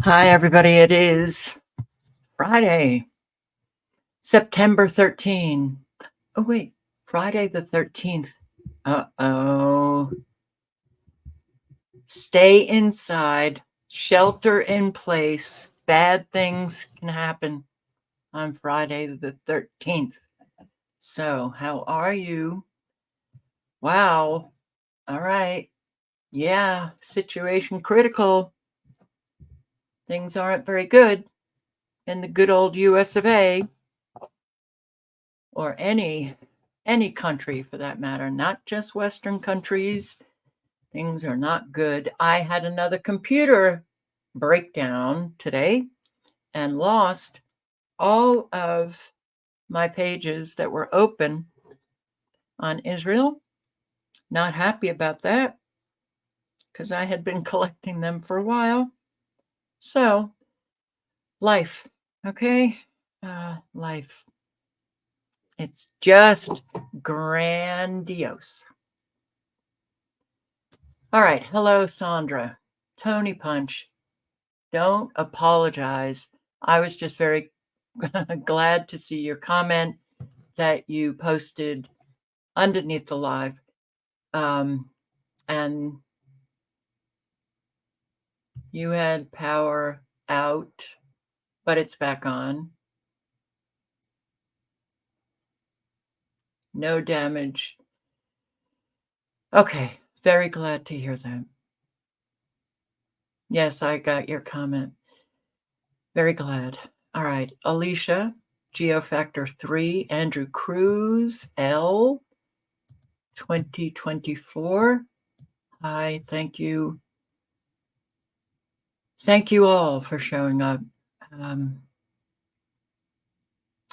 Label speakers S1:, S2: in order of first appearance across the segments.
S1: Hi, everybody. It is Friday, September 13. Oh, wait, Friday the 13th. Uh-oh. Stay inside, shelter in place. Bad things can happen on Friday the 13th. So, how are you? Wow. All right. Yeah, situation critical. Things aren't very good in the good old US of A. Or any country for that matter, not just Western countries. Things are not good. I had another computer breakdown today and lost all of my pages that were open on Israel. Not happy about that because I had been collecting them for a while. So, life, okay? Life. It's just grandiose. All right. Hello, Sandra. Tony Punch. Don't apologize. I was just very glad to see your comment that you posted underneath the live. And you had power out, but it's back on. No damage. Okay. Very glad to hear that. Yes, I got your comment. Very glad. All right. Alicia, Geofactor 3, Andrew Cruz, L, 2024. Hi, thank you. Thank you all for showing up.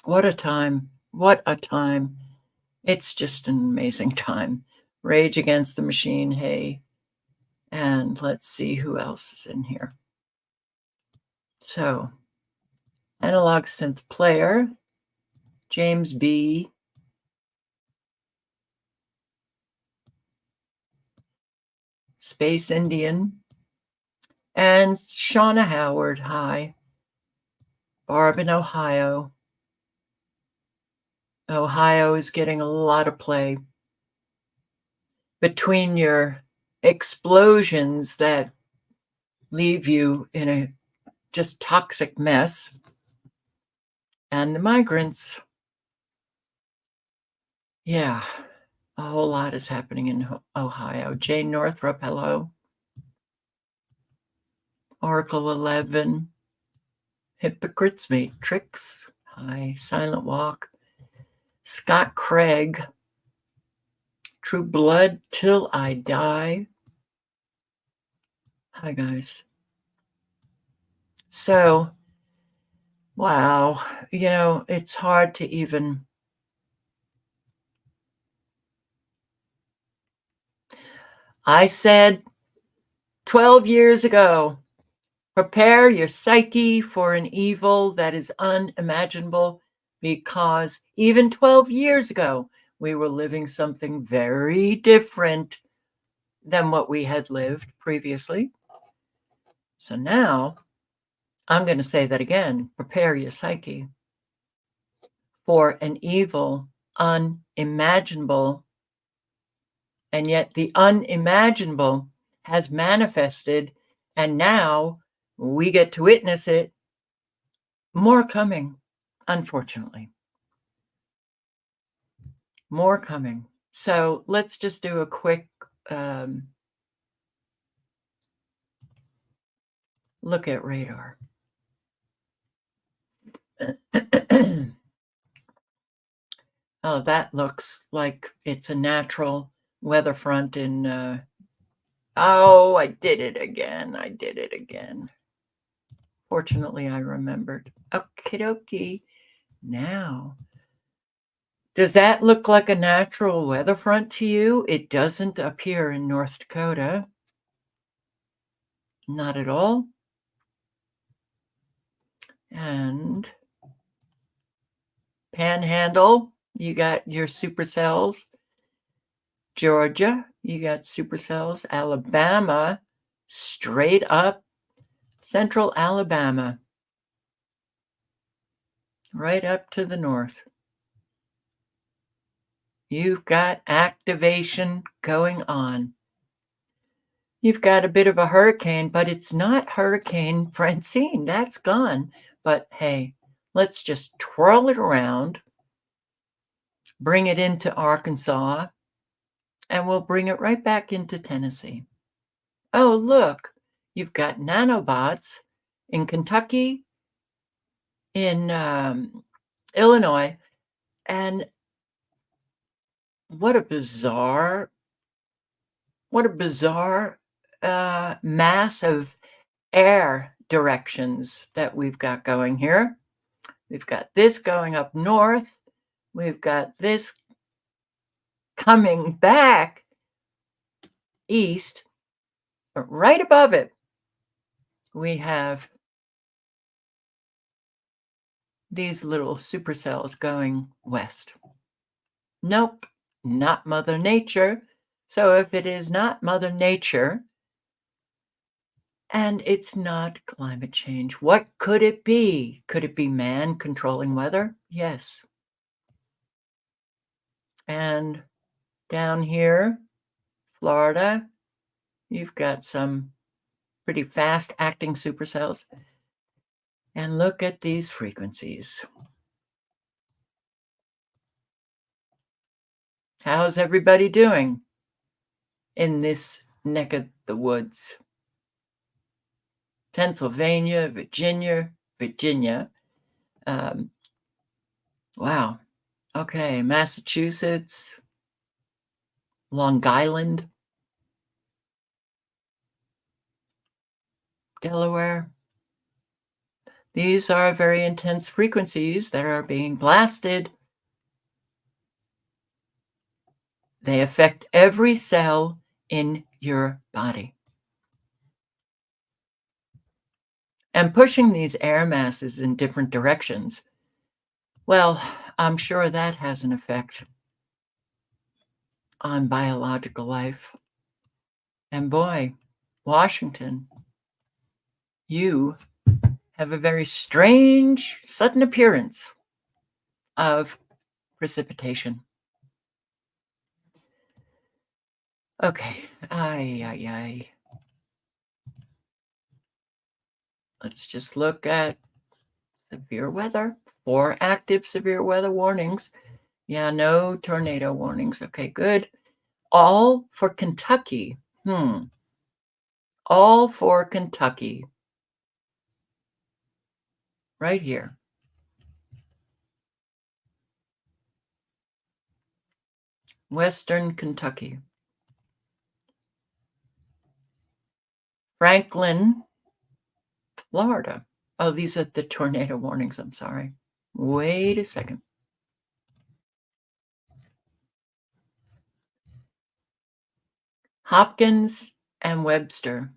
S1: What a time. What a time. It's just an amazing time. Rage Against the Machine, hey. And let's see who else is in here. So, Analog Synth Player, James B. Space Indian, and Shauna Howard, hi. Barb in Ohio. Ohio is getting a lot of play. Between your explosions that leave you in a just toxic mess and the migrants. Yeah, a whole lot is happening in Ohio. Jane Northrup, hello. Oracle 11. Hypocrites Matrix. Hi. Silent Walk. Scott Craig. True Blood Till I Die. Hi, guys. So, wow, it's hard to even. I said 12 years ago, prepare your psyche for an evil that is unimaginable, because even 12 years ago, we were living something very different than what we had lived previously. So now I'm going to say that again. Prepare your psyche for an evil unimaginable, and yet the unimaginable has manifested, and now we get to witness it. More coming, unfortunately. More coming. So let's just do a quick look at radar. Oh, that looks like it's a natural weather front in. Oh, I did it again. Fortunately, I remembered. Okie dokie. Now, does that look like a natural weather front to you? It doesn't appear in North Dakota. Not at all. And Panhandle, you got your supercells. Georgia, you got supercells. Alabama, straight up Central Alabama, right up to the north. You've got activation going on. You've got a bit of a hurricane, but it's not Hurricane Francine. That's gone. But hey, let's just twirl it around, bring it into Arkansas, and we'll bring it right back into Tennessee. Oh, look, you've got nanobots in Kentucky, in Illinois, and what a bizarre mass of air directions that we've got going here. We've got this going up north. We've got this coming back east. But right above it, we have these little supercells going west. Nope, not Mother Nature. So if it is not Mother Nature, and it's not climate change, what could it be? Could it be man controlling weather? Yes. And down here, Florida, you've got some pretty fast acting supercells. And look at these frequencies. How's everybody doing in this neck of the woods? Pennsylvania, Virginia. Wow. Okay, Massachusetts, Long Island, Delaware. These are very intense frequencies that are being blasted. They affect every cell in your body. And pushing these air masses in different directions, well, I'm sure that has an effect on biological life. And boy, Washington, you have a very strange, sudden appearance of precipitation. Okay, let's just look at severe weather. 4 active severe weather warnings. Yeah, no tornado warnings. Okay, good. All for Kentucky. All for Kentucky. Right here. Western Kentucky. Franklin, Florida. Oh, these are the tornado warnings. I'm sorry. Wait a second. Hopkins and Webster.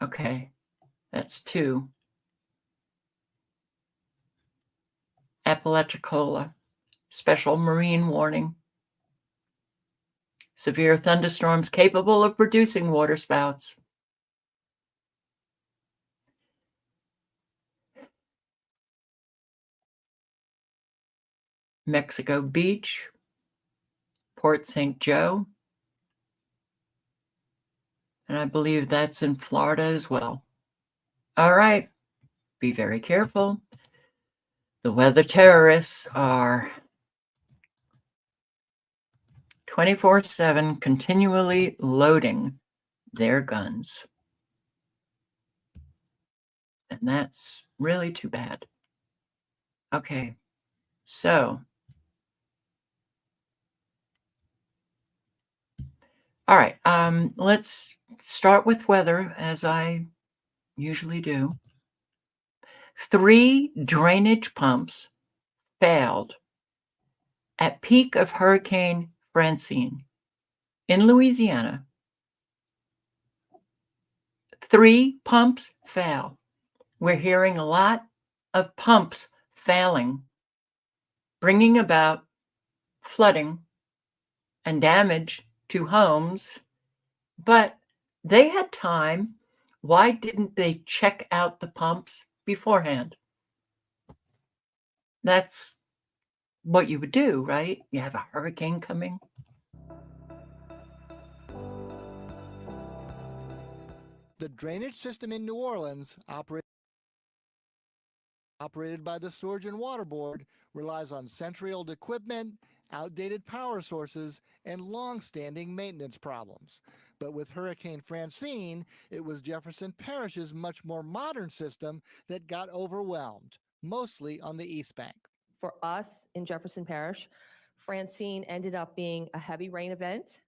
S1: Okay, that's 2. Apalachicola, special marine warning. Severe thunderstorms capable of producing waterspouts. Mexico Beach, Port St. Joe, and I believe that's in Florida as well. All right, be very careful. The weather terrorists are 24/7 continually loading their guns. And that's really too bad. Okay, so all right, let's start with weather as I usually do. 3 drainage pumps failed at peak of Hurricane Francine in Louisiana. 3 pumps fail. We're hearing a lot of pumps failing, bringing about flooding and damage to homes, but they had time Why didn't they check out the pumps beforehand? That's what you would do, right? You have a hurricane coming.
S2: The drainage system in New Orleans, operated by the Storage and Water Board, relies on century-old equipment, outdated power sources, and long-standing maintenance problems. But with Hurricane Francine, it was Jefferson Parish's much more modern system that got overwhelmed, mostly on the East Bank.
S3: For us in Jefferson Parish, Francine ended up being a heavy rain event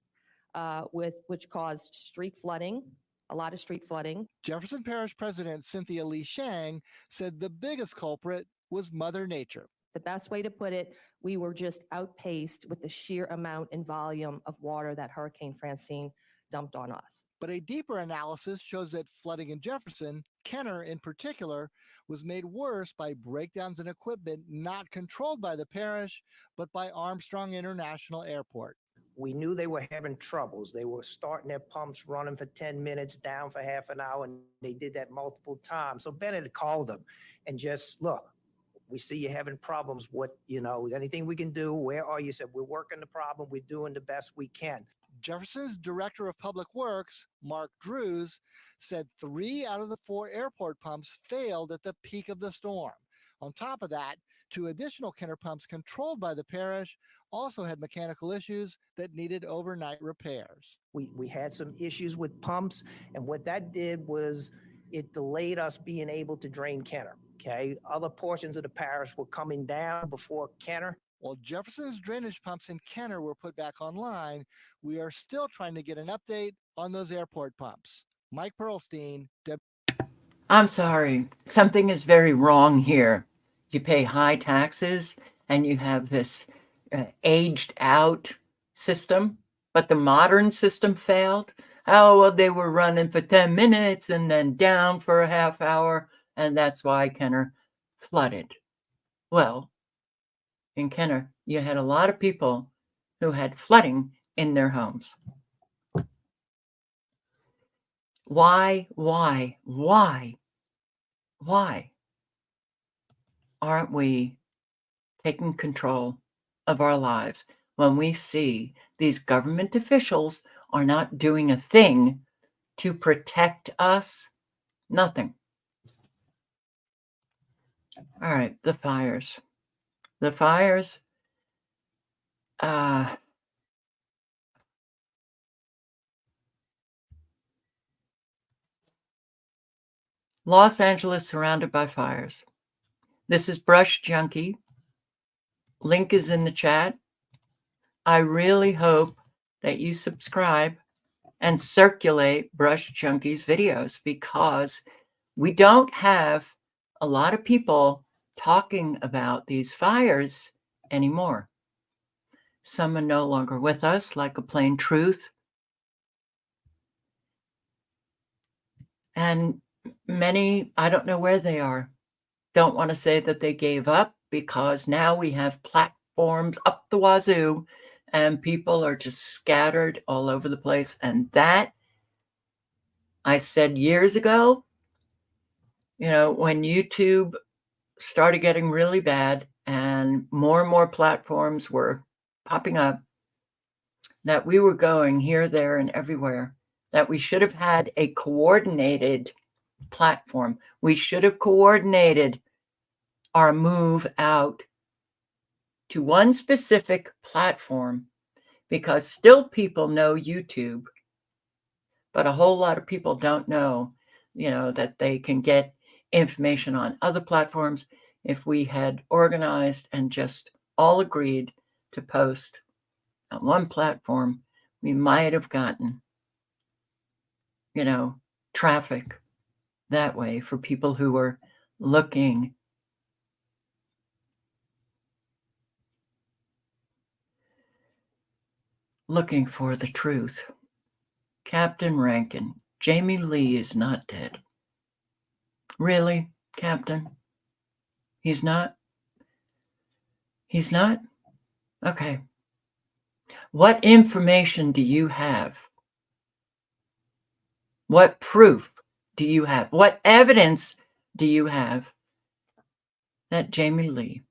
S3: which caused street flooding, a lot of street flooding.
S2: Jefferson Parish President Cynthia Lee Shang said the biggest culprit was Mother Nature.
S3: The best way to put it, we were just outpaced with the sheer amount and volume of water that Hurricane Francine dumped on us.
S2: But a deeper analysis shows that flooding in Jefferson, Kenner in particular, was made worse by breakdowns in equipment not controlled by the parish, but by Armstrong International Airport.
S4: We knew they were having troubles. They were starting their pumps running for 10 minutes, down for half an hour, and they did that multiple times. So Bennett called them and just, look, we see you're having problems. What, anything we can do? Where are you? Said, we're working the problem. We're doing the best we can.
S2: Jefferson's Director of Public Works, Mark Drews, said 3 out of the 4 airport pumps failed at the peak of the storm. On top of that, 2 additional Kenner pumps controlled by the parish also had mechanical issues that needed overnight repairs.
S4: We had some issues with pumps, and what that did was it delayed us being able to drain Kenner. Okay, other portions of the parish were coming down before Kenner.
S2: While Jefferson's drainage pumps in Kenner were put back online, we are still trying to get an update on those airport pumps. Mike Perlstein.
S1: I'm sorry. Something is very wrong here. You pay high taxes and you have this aged out system, but the modern system failed. Oh, well, they were running for 10 minutes and then down for a half hour, and that's why Kenner flooded. Well, in Kenner, you had a lot of people who had flooding in their homes. Why aren't we taking control of our lives when we see these government officials are not doing a thing to protect us? Nothing. All right, the fires. The fires, Los Angeles surrounded by fires. This is Brush Junkie. Link is in the chat. I really hope that you subscribe and circulate Brush Junkie's videos, because we don't have a lot of people talking about these fires anymore. Some are no longer with us, like a Plain Truth. And many, I don't know where they are. Don't want to say that they gave up, because now we have platforms up the wazoo and people are just scattered all over the place. And that, I said years ago, when YouTube started getting really bad and more platforms were popping up, that we were going here, there, and everywhere, that we should have had a coordinated platform. We should have coordinated our move out to one specific platform, because still people know YouTube, but a whole lot of people don't know, that they can get information on other platforms. If we had organized and just all agreed to post on one platform, we might have gotten, traffic that way for people who were looking for the truth. Captain Rankin, Jamie Lee is not dead. Really, Captain? He's not? He's not? Okay. What information do you have? What proof do you have? What evidence do you have that Jamie Lee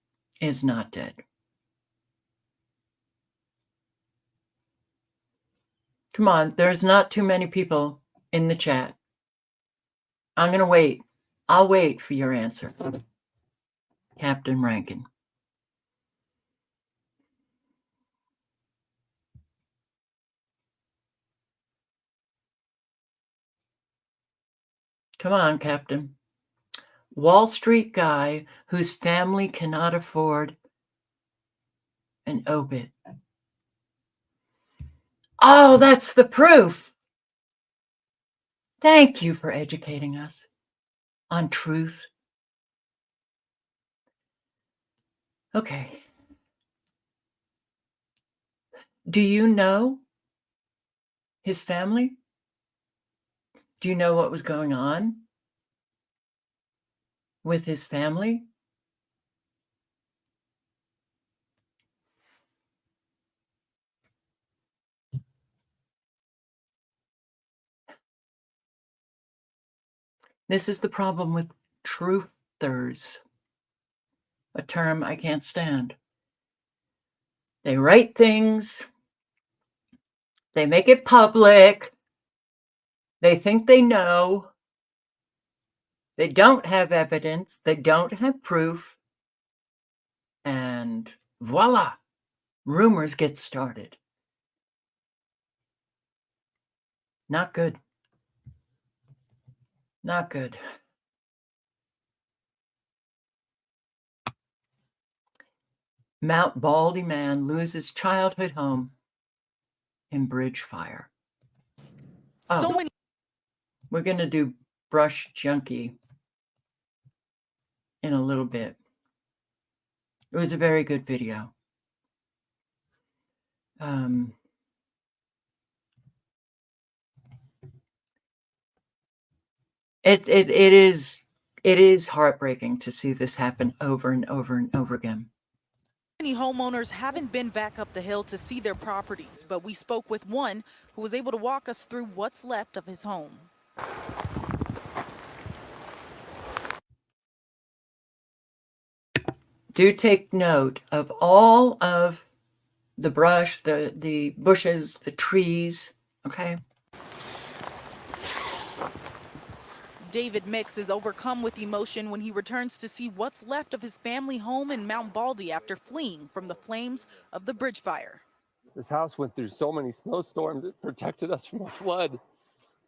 S1: is not dead? Come on, there's not too many people in the chat. I'm going to wait. I'll wait for your answer, Captain Rankin. Come on, Captain. Wall Street guy whose family cannot afford an obit. Oh, that's the proof. Thank you for educating us on truth. Okay. Do you know his family? Do you know what was going on with his family? This is the problem with truthers, a term I can't stand. They write things, they make it public, they think they know, they don't have evidence, they don't have proof, and voila, rumors get started. Not good. Not good. Mount Baldy man loses childhood home in bridge fire. Oh, we're going to do Brush Junkie in a little bit. It was a very good video. It is heartbreaking to see this happen over and over and over again.
S5: Many homeowners haven't been back up the hill to see their properties, but we spoke with one who was able to walk us through what's left of his home.
S1: Do take note of all of the brush, the bushes, the trees, okay?
S5: David Mix is overcome with emotion when he returns to see what's left of his family home in Mount Baldy after fleeing from the flames of the bridge fire.
S6: This house went through so many snowstorms. It protected us from a flood.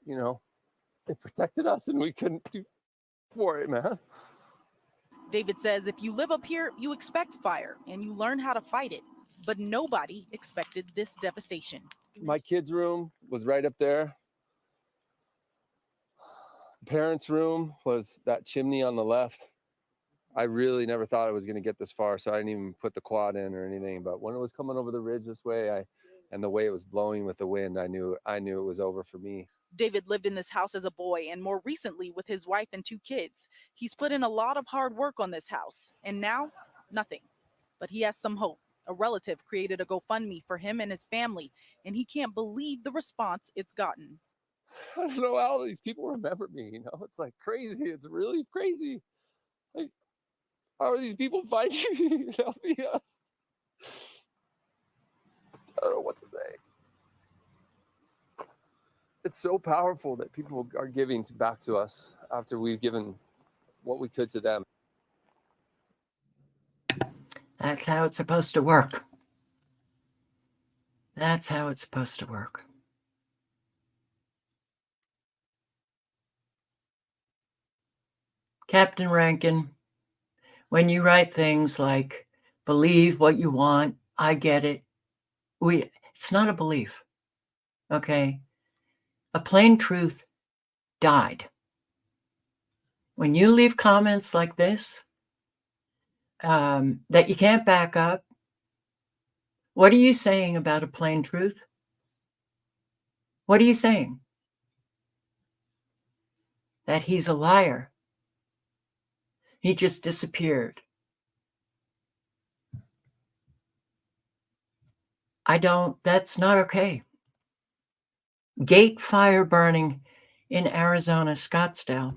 S6: You know, it protected us and we couldn't do for it, man.
S5: David says if you live up here, you expect fire and you learn how to fight it. But nobody expected this devastation.
S6: My kids' room was right up there. Parents' room was that chimney on the left. I really never thought I was going to get this far, so I didn't even put the quad in or anything. But when it was coming over the ridge this way, and the way it was blowing with the wind, I knew it was over for me.
S5: David lived in this house as a boy and more recently with his wife and 2 kids. He's put in a lot of hard work on this house and now nothing. But he has some hope. A relative created a GoFundMe for him and his family, and he can't believe the response it's gotten.
S6: I don't know how these people remember me, you know? It's like crazy. It's really crazy. Like, how are these people finding me and helping us? I don't know what to say. It's so powerful that people are giving back to us after we've given what we could to them.
S1: That's how it's supposed to work. That's how it's supposed to work. Captain Rankin, when you write things like, believe what you want, I get it. It's not a belief, okay? A plain truth died. When you leave comments like this, that you can't back up, what are you saying about a plain truth? What are you saying? That he's a liar. He just disappeared. That's not okay. Gate fire burning in Arizona, Scottsdale.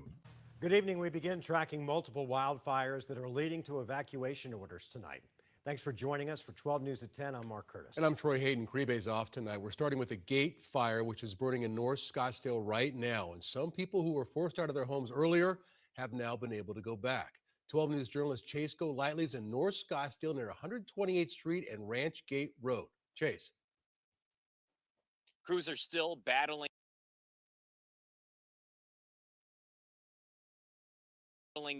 S7: Good evening. We begin tracking multiple wildfires that are leading to evacuation orders tonight. Thanks for joining us for 12 News at 10. I'm Mark Curtis.
S8: And I'm Troy Hayden. Crebay's off tonight. We're starting with the Gate Fire, which is burning in North Scottsdale right now. And some people who were forced out of their homes earlier have now been able to go back. 12 News journalist Chase Golightly's in North Scottsdale near 128th Street and Ranch Gate Road. Chase.
S9: Crews are still battling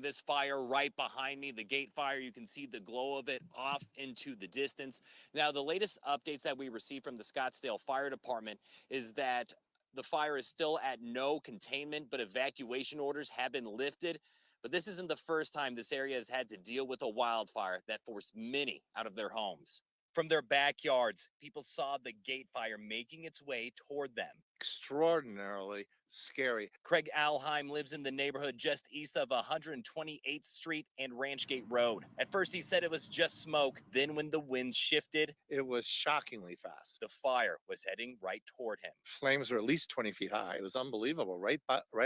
S9: this fire right behind me, the Gate Fire. You can see the glow of it off into the distance. Now, the latest updates that we received from the Scottsdale Fire Department is that the fire is still at no containment, but evacuation orders have been lifted. But this isn't the first time this area has had to deal with a wildfire that forced many out of their homes. From their backyards, people saw the Gate Fire making its way toward them.
S10: Extraordinarily scary.
S9: Craig Alheim lives in the neighborhood just east of 128th Street and Ranch Gate Road. At first, he said it was just smoke. Then when the wind shifted,
S10: it was shockingly fast.
S9: The fire was heading right toward him.
S10: Flames were at least 20 feet high. It was unbelievable, right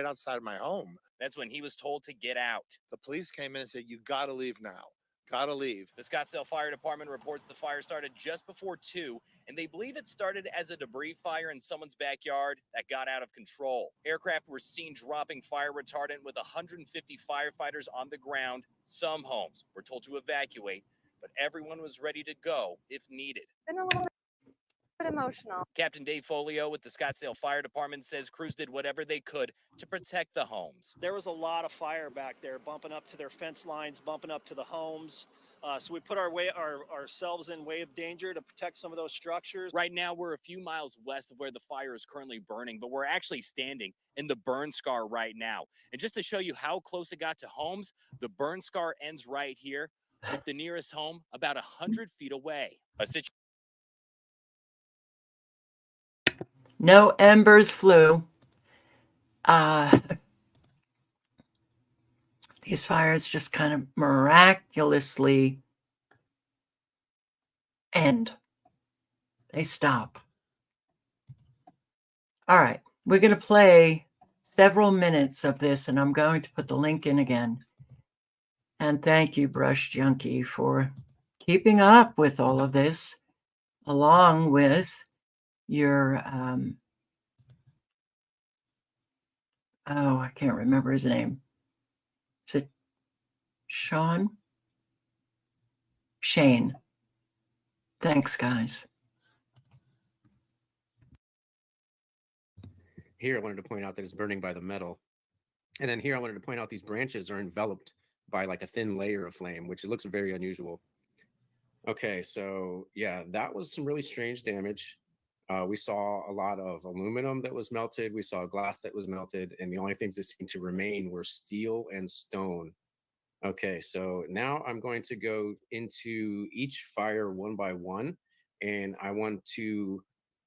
S10: outside my home.
S9: That's when he was told to get out.
S10: The police came in and said, "You got to leave now. Gotta leave."
S9: The Scottsdale Fire Department reports the fire started just before 2, and they believe it started as a debris fire in someone's backyard that got out of control. Aircraft were seen dropping fire retardant with 150 firefighters on the ground. Some homes were told to evacuate, but everyone was ready to go if needed.
S11: Been a little bit emotional.
S9: Captain Dave Folio with the Scottsdale Fire Department says crews did whatever they could to protect the homes.
S12: There was a lot of fire back there, bumping up to their fence lines, bumping up to the homes. So we put ourselves in way of danger to protect some of those structures.
S9: Right now, we're a few miles west of where the fire is currently burning, but we're actually standing in the burn scar right now. And just to show you how close it got to homes, the burn scar ends right here, with the nearest home about 100 feet away.
S1: No embers flew. These fires just kind of miraculously end. They stop. All right, we're going to play several minutes of this, and I'm going to put the link in again. And thank you, Brush Junkie, for keeping up with all of this, along with your, I can't remember his name. Is it Sean? Shane. Thanks, guys.
S13: Here, I wanted to point out that it's burning by the metal. And then here, I wanted to point out these branches are enveloped by like a thin layer of flame, which it looks very unusual. Okay, so yeah, that was some really strange damage. We saw a lot of aluminum that was melted. We saw glass that was melted. And the only things that seemed to remain were steel and stone. Okay, so now I'm going to go into each fire one by one. And I want to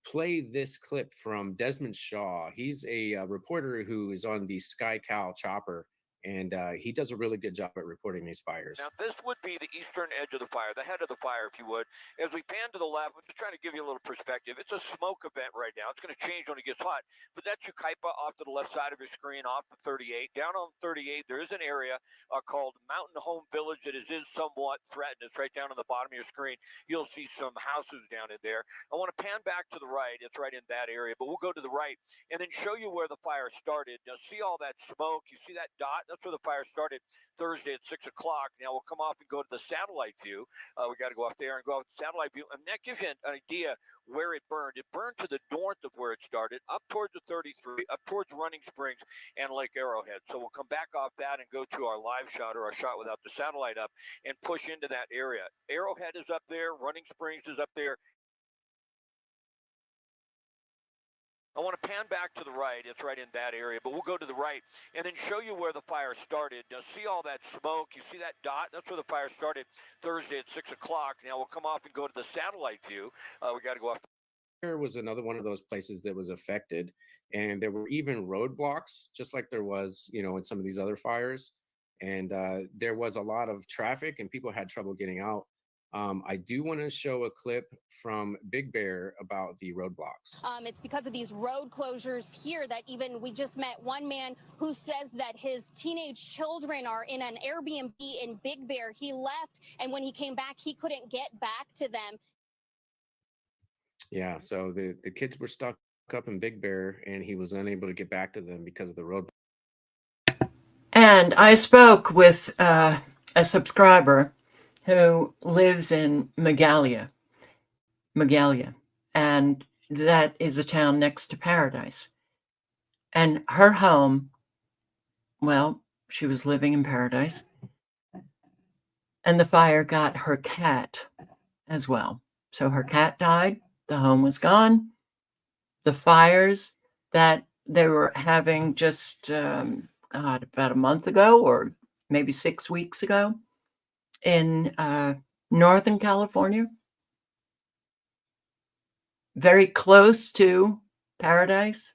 S13: play this clip from Desmond Shaw. He's a reporter who is on the Sky Cow chopper. And he does a really good job at reporting these fires.
S14: Now, this would be the eastern edge of the fire, the head of the fire, if you would. As we pan to the left, I'm just trying to give you a little perspective. It's a smoke event right now. It's going to change when it gets hot. But that's Yucaipa off to the left side of your screen, off the 38. Down on 38, there is an area called Mountain Home Village that is somewhat threatened. It's right down on the bottom of your screen. You'll see some houses down in there. I want to pan back to the right. It's right in that area. But we'll go to the right and then show you where the fire started. Now, see all that smoke? You see that dot? That's where the fire started Thursday at 6 o'clock. Now we'll come off and go to the satellite view. We got to go off there and go off the satellite view. And that gives you an idea where it burned. It burned to the north of where it started, up towards the 33, up towards Running Springs and Lake Arrowhead. So we'll come back off that and go to our live shot, or our shot without the satellite up, and push into that area. Arrowhead is up there. Running Springs is up there. I want to pan back to the right. It's right in that area, but we'll go to the right and then show you where the fire started. Now, see all that smoke? You see that dot? That's where the fire started Thursday at 6 o'clock. Now we'll come off and go to the satellite view. We got to go off.
S13: There was another one of those places that was affected, and there were even roadblocks, just like there was, in some of these other fires. And there was a lot of traffic, and people had trouble getting out. I do want to show a clip from Big Bear about the roadblocks.
S15: It's because of these road closures here that even we just met one man who says that his teenage children are in an Airbnb in Big Bear. He left, and when he came back, he couldn't get back to them.
S13: Yeah, so the kids were stuck up in Big Bear, and he was unable to get back to them because of the road.
S1: And I spoke with a subscriber who lives in Magalia, and that is a town next to Paradise. And her home, well, she was living in Paradise, and the fire got her cat as well. So her cat died, the home was gone. The fires that they were having just about a month ago, or maybe 6 weeks ago, in Northern California, very close to Paradise,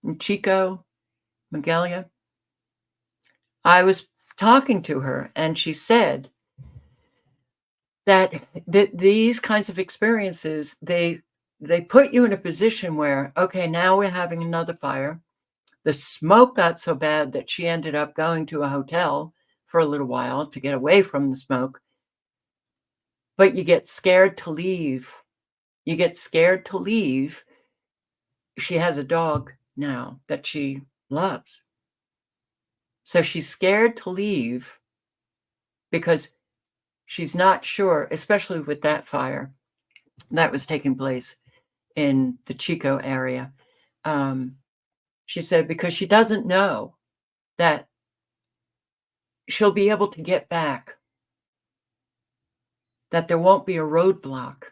S1: in Chico, Magalia. I was talking to her, and she said that these kinds of experiences, they put you in a position where, okay, now we're having another fire. The smoke got so bad that she ended up going to a hotel for a little while to get away from the smoke. But you get scared to leave. You get scared to leave. She has a dog now that she loves. So she's scared to leave because she's not sure, especially with that fire that was taking place in the Chico area. She said, because she doesn't know that she'll be able to get back, that there won't be a roadblock,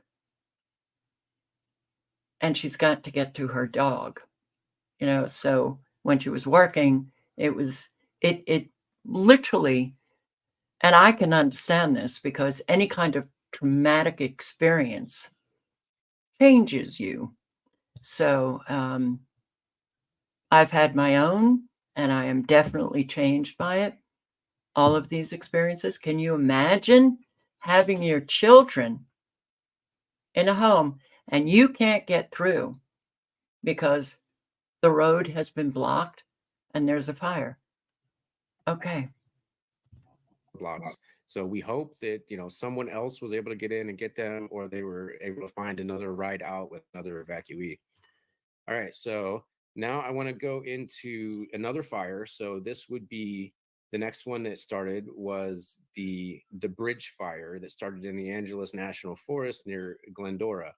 S1: and she's got to get to her dog. So when she was working, it literally, and I can understand this because any kind of traumatic experience changes you. So I've had my own, and I am definitely changed by it. All of these experiences. Can you imagine having your children in a home and you can't get through because the road has been blocked and there's a fire? Okay.
S13: Blocks. So we hope that, someone else was able to get in and get them, or they were able to find another ride out with another evacuee. All right, so now I want to go into another fire. So this would be the next one that started was the bridge fire that started in the Angeles National Forest near Glendora.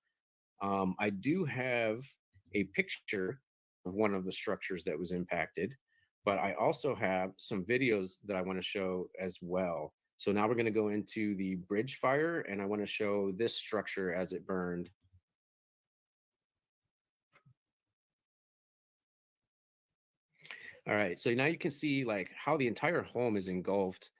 S13: I do have a picture of one of the structures that was impacted, but I also have some videos that I want to show as well. So now we're going to go into the bridge fire, and I want to show this structure as it burned. All right, so now you can see like how the entire home is engulfed,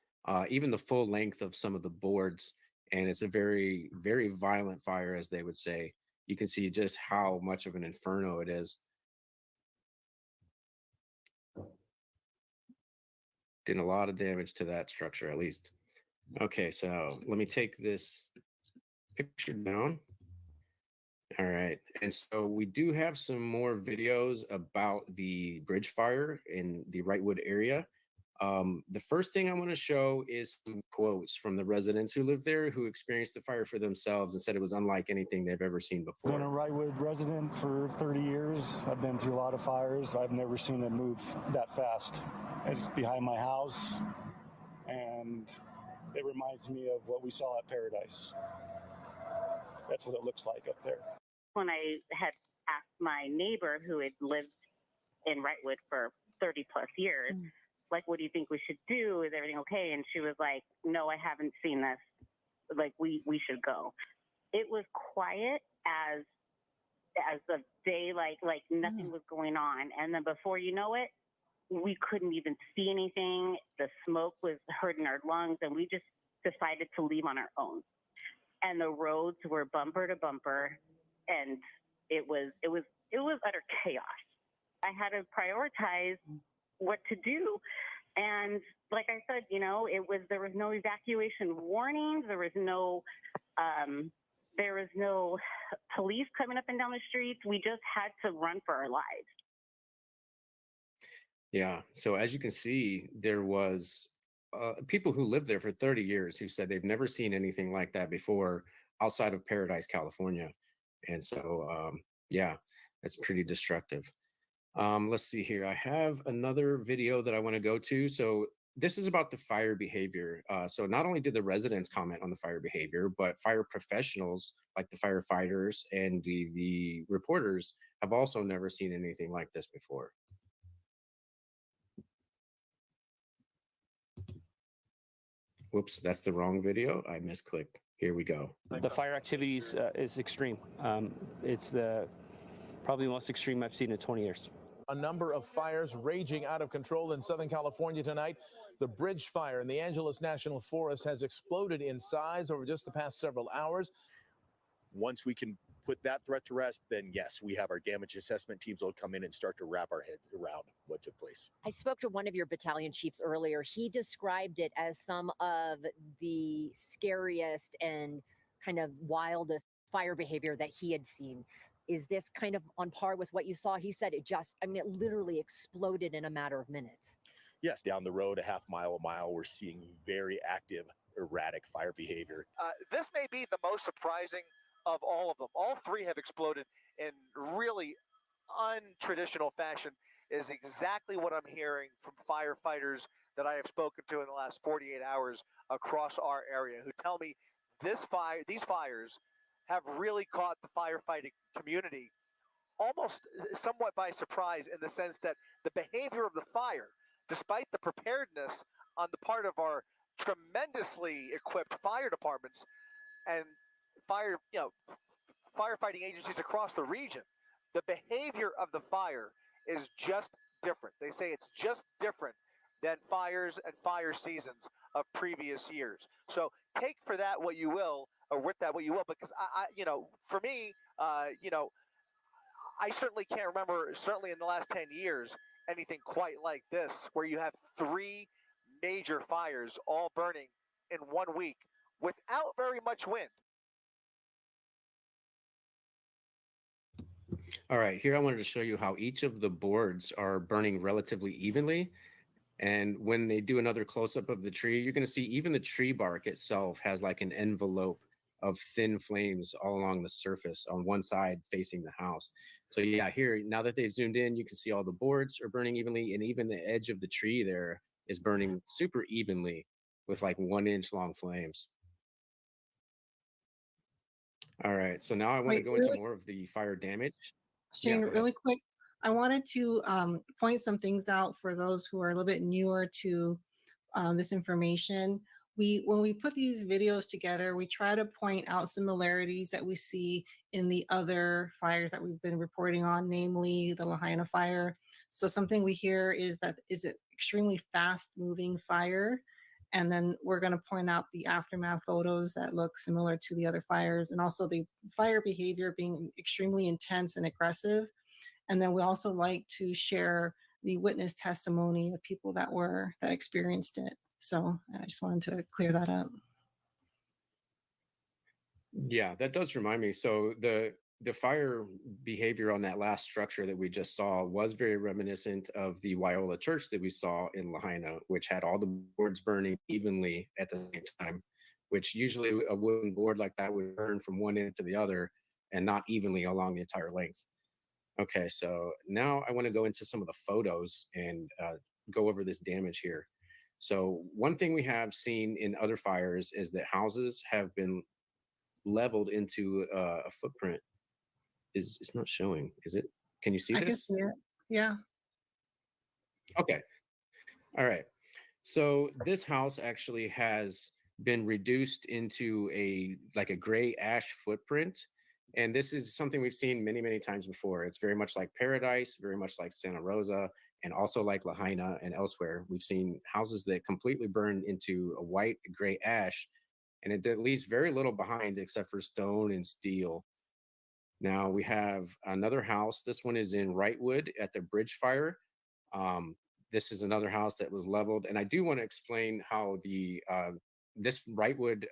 S13: even the full length of some of the boards. And it's a very, very violent fire, as they would say. You can see just how much of an inferno it is. Did a lot of damage to that structure, at least. Okay, so let me take this picture down. All right, and so we do have some more videos about the bridge fire in the Wrightwood area. The first thing I want to show is some quotes from the residents who live there, who experienced the fire for themselves and said it was unlike anything they've ever seen before.
S16: I've been a Wrightwood resident for 30 years. I've been through a lot of fires. I've never seen it move that fast. It's behind my house, and it reminds me of what we saw at Paradise. That's what it looks like up there.
S17: When I had asked my neighbor who had lived in Wrightwood for 30 plus years, like, what do you think we should do? Is everything okay? And she was like, no, I haven't seen this. Like, we should go. It was quiet as the day, like nothing was going on. And then before you know it, we couldn't even see anything. The smoke was hurting our lungs, and we just decided to leave on our own. And the roads were bumper to bumper, and it was utter chaos. I had to prioritize what to do. And like I said, there was no evacuation warnings. There was no police coming up and down the streets. We just had to run for our lives.
S13: Yeah. So as you can see, there was people who lived there for 30 years who said they've never seen anything like that before outside of Paradise, California. And so, yeah, that's pretty destructive. Let's see here. I have another video that I want to go to. So this is about the fire behavior. So not only did the residents comment on the fire behavior, but fire professionals like the firefighters and the reporters have also never seen anything like this before. Whoops, that's the wrong video. I misclicked. Here we go.
S18: The fire activities is extreme. It's probably the most extreme I've seen in 20 years.
S19: A number of fires raging out of control in Southern California tonight. The bridge fire in the Angeles National Forest has exploded in size over just the past several hours.
S20: Once we can put that threat to rest, then yes, we have our damage assessment teams will come in and start to wrap our heads around what took place.
S21: I spoke to one of your battalion chiefs earlier. He described it as some of the scariest and kind of wildest fire behavior that he had seen. Is this kind of on par with what you saw? He said it literally exploded in a matter of minutes.
S20: Yes, down the road, a half mile, a mile, we're seeing very active, erratic fire behavior.
S22: This may be the most surprising of all of them. All three have exploded in really untraditional fashion, is exactly what I'm hearing from firefighters that I have spoken to in the last 48 hours across our area, who tell me these fires have really caught the firefighting community almost somewhat by surprise, in the sense that the behavior of the fire, despite the preparedness on the part of our tremendously equipped fire departments and firefighting agencies across the region, the behavior of the fire is just different. They say it's just different than fires and fire seasons of previous years. So take for that what you will, or with that what you will, because for me, I certainly can't remember, certainly in the last 10 years, anything quite like this, where you have three major fires all burning in 1 week without very much wind.
S13: All right, here I wanted to show you how each of the boards are burning relatively evenly. And when they do another close-up of the tree, you're going to see even the tree bark itself has like an envelope of thin flames all along the surface on one side facing the house. So yeah, here, now that they've zoomed in, you can see all the boards are burning evenly, and even the edge of the tree there is burning super evenly with like 1 inch long flames. All right, so now I want to go into more of the fire damage.
S23: Shane,
S13: go ahead.
S23: really quick, I wanted to point some things out for those who are a little bit newer to this information. When we put these videos together, we try to point out similarities that we see in the other fires that we've been reporting on, namely the Lahaina fire. So something we hear is that is an extremely fast moving fire. And then we're going to point out the aftermath photos that look similar to the other fires, and also the fire behavior being extremely intense and aggressive. And then we also like to share the witness testimony of people that experienced it. So I just wanted to clear that up.
S13: Yeah, that does remind me. So the fire behavior on that last structure that we just saw was very reminiscent of the Wyola Church that we saw in Lahaina, which had all the boards burning evenly at the same time, which usually a wooden board like that would burn from one end to the other and not evenly along the entire length. Okay, so now I want to go into some of the photos and go over this damage here. So one thing we have seen in other fires is that houses have been leveled into a footprint. It's not showing, is it? Can you see
S23: I
S13: this?
S23: can see it. Yeah.
S13: Okay. All right. So this house actually has been reduced into a gray ash footprint. And this is something we've seen many, many times before. It's very much like Paradise, very much like Santa Rosa, and also like Lahaina and elsewhere. We've seen houses that completely burn into a white gray ash, and it leaves very little behind except for stone and steel. Now we have another house. This one is in Wrightwood at the bridge fire. This is another house that was leveled. And I do want to explain how this Wrightwood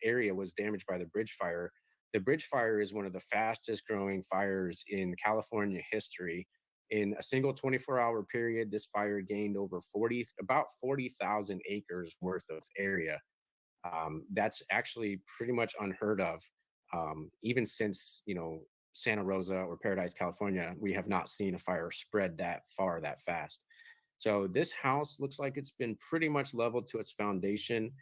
S13: area was damaged by the bridge fire. The bridge fire is one of the fastest growing fires in California history. In a single 24-hour period, this fire gained over about 40,000 acres worth of area. That's actually pretty much unheard of. Even since, Santa Rosa or Paradise, California, we have not seen a fire spread that far, that fast. So this house looks like it's been pretty much leveled to its foundation.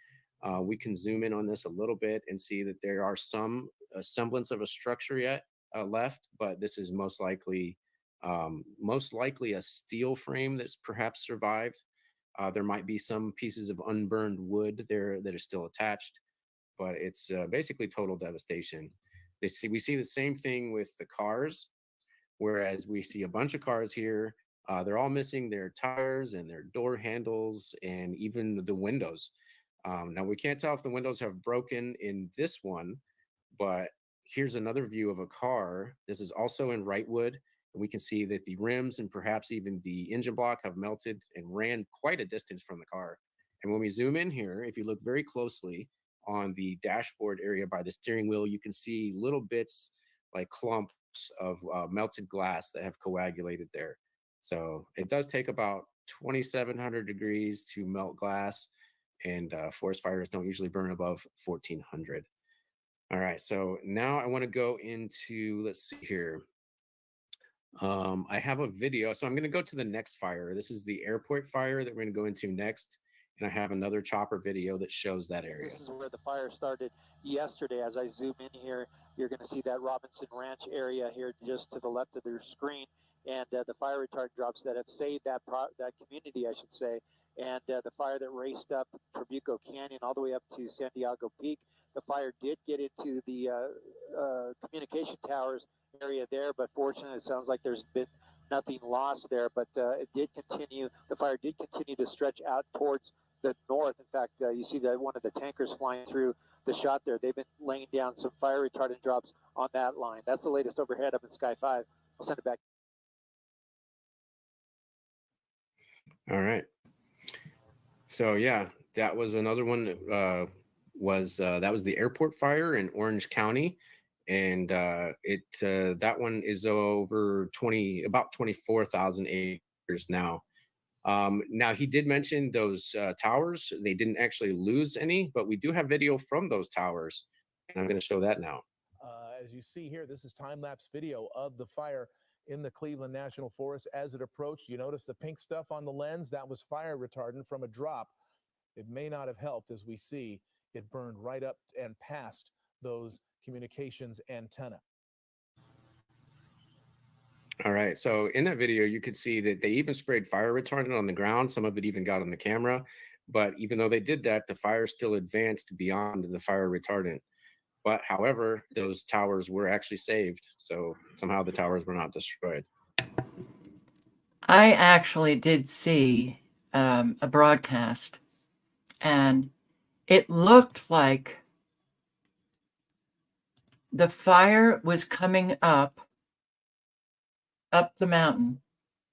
S13: We can zoom in on this a little bit and see that there are some semblance of a structure yet left, but this is most likely a steel frame that's perhaps survived. There might be some pieces of unburned wood there that are still attached, but it's basically total devastation. We see the same thing with the cars, whereas we see a bunch of cars here. They're all missing their tires and their door handles and even the windows. Now, we can't tell if the windows have broken in this one, but here's another view of a car. This is also in Wrightwood. And we can see that the rims and perhaps even the engine block have melted and ran quite a distance from the car. And when we zoom in here, if you look very closely on the dashboard area by the steering wheel, you can see little bits like clumps of melted glass that have coagulated there. So it does take about 2,700 degrees to melt glass, and forest fires don't usually burn above 1,400. All right, so now I want to go into, let's see here. I have a video, so I'm going to go to the next fire. This is the airport fire that we're going to go into next, and I have another chopper video that shows that area.
S22: This is where the fire started yesterday. As I zoom in here, you're going to see that Robinson Ranch area here just to the left of your screen, and the fire retardant drops that have saved that community, I should say. And the fire that raced up Trabuco Canyon all the way up to Santiago Peak, the fire did get into the communication towers area there, but fortunately it sounds like there's been nothing lost there, but the fire did continue to stretch out towards the north. In fact, you see that one of the tankers flying through the shot there. They've been laying down some fire retardant drops on that line. That's the latest overhead up in Sky 5. I'll send it back.
S13: All right. So yeah, that was another one. That was the airport fire in Orange County, and that one is over about 24,000 acres now. Now he did mention those towers. They didn't actually lose any, but we do have video from those towers, and I'm going to show that now.
S19: As you see here, this is time-lapse video of the fire in the Cleveland National Forest as it approached. You notice the pink stuff on the lens? That was fire retardant from a drop. It may not have helped. As we see, it burned right up and past those communications antenna.
S13: All right. So in that video, you could see that they even sprayed fire retardant on the ground. Some of it even got on the camera. But even though they did that, the fire still advanced beyond the fire retardant. But however, those towers were actually saved. So somehow the towers were not destroyed.
S1: I actually did see a broadcast, and it looked like the fire was coming up the mountain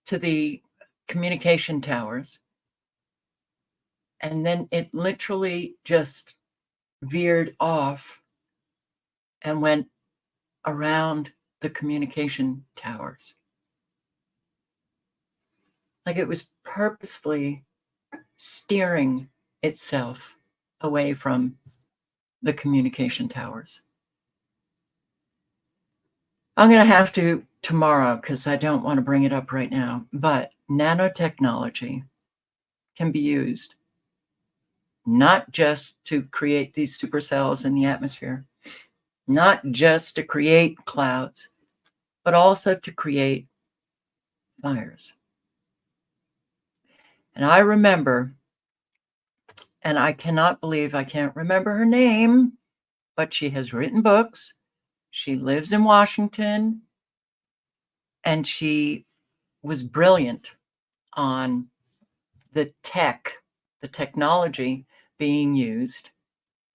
S1: to the communication towers, and then it literally just veered off and went around the communication towers. Like it was purposefully steering itself away from the communication towers. I'm going to have to tomorrow because I don't want to bring it up right now, but nanotechnology can be used not just to create these supercells in the atmosphere, not just to create clouds, but also to create fires. And I remember, and I cannot believe I can't remember her name, but she has written books. She lives in Washington, and she was brilliant on the technology being used.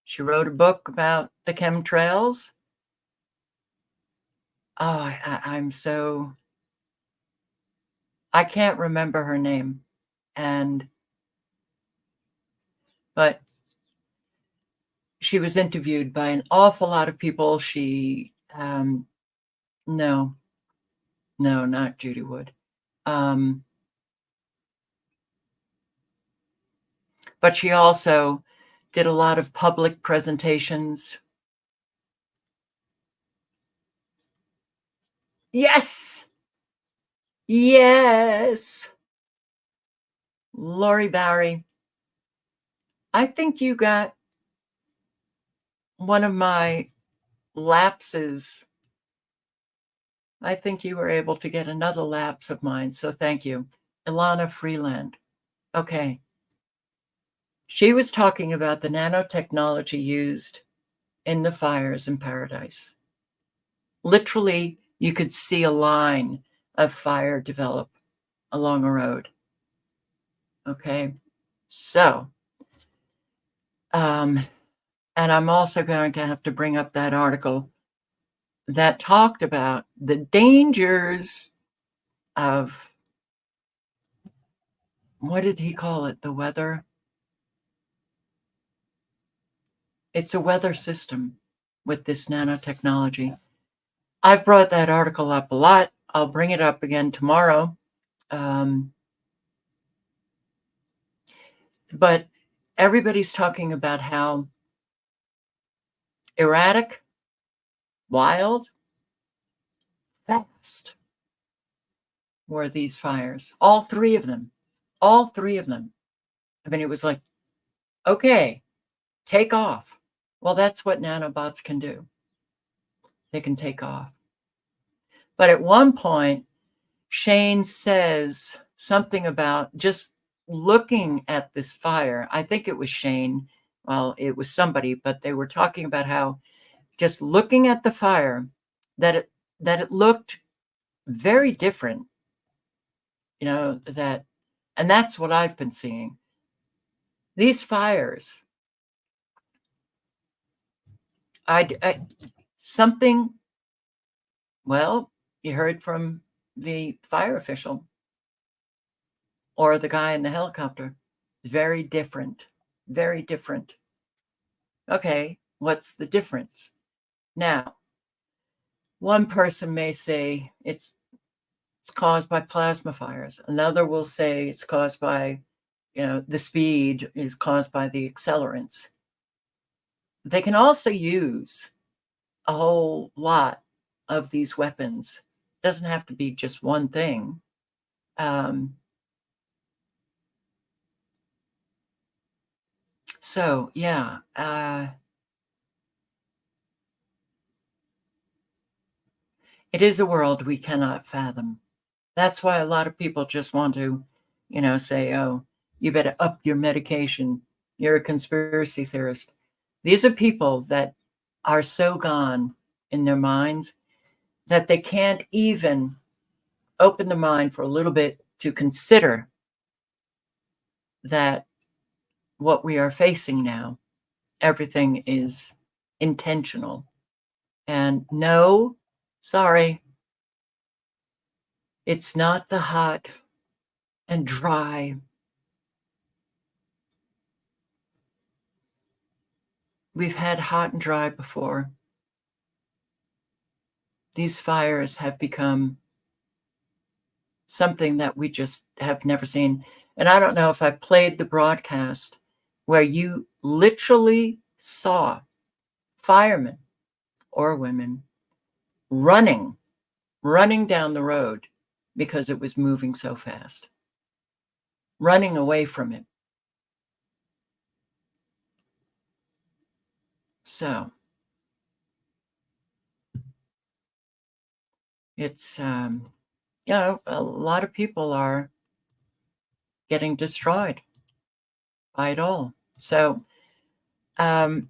S1: She wrote a book about the chemtrails. Oh, I can't remember her name, But she was interviewed by an awful lot of people. She, no, not Judy Wood. But she also did a lot of public presentations. Yes. Yes. Lori Bowery. I think you got one of my lapses. I think you were able to get another lapse of mine. So thank you. Ilana Freeland. Okay. She was talking about the nanotechnology used in the fires in Paradise. Literally, you could see a line of fire develop along a road. Okay. So, and I'm also going to have to bring up that article that talked about the dangers of, what did he call it? The weather. It's a weather system with this nanotechnology. I've brought that article up a lot. I'll bring it up again tomorrow. But everybody's talking about how erratic, wild, fast were these fires. All three of them. All three of them. I mean, it was like, okay, take off. Well, that's what nanobots can do. They can take off. But at one point, Shane says something about just looking at this fire. I think it was Shane. Well, it was somebody, but they were talking about how just looking at the fire, that it looked very different. You know, and that's what I've been seeing. These fires, something, well, you heard from the fire official or the guy in the helicopter. Very different. Very different. Okay, what's the difference? Now, one person may say it's caused by plasma fires. Another will say it's caused by, the speed is caused by the accelerants. They can also use a whole lot of these weapons. It doesn't have to be just one thing. So, yeah. It is a world we cannot fathom. That's why a lot of people just want to, say, oh, you better up your medication. You're a conspiracy theorist. These are people that are so gone in their minds that they can't even open the mind for a little bit to consider that what we are facing now, everything is intentional. And no, sorry, it's not the hot and dry. We've had hot and dry before. These fires have become something that we just have never seen. And I don't know if I played the broadcast where you literally saw firemen or women running down the road because it was moving so fast, running away from it. So it's, a lot of people are getting destroyed by it all. So the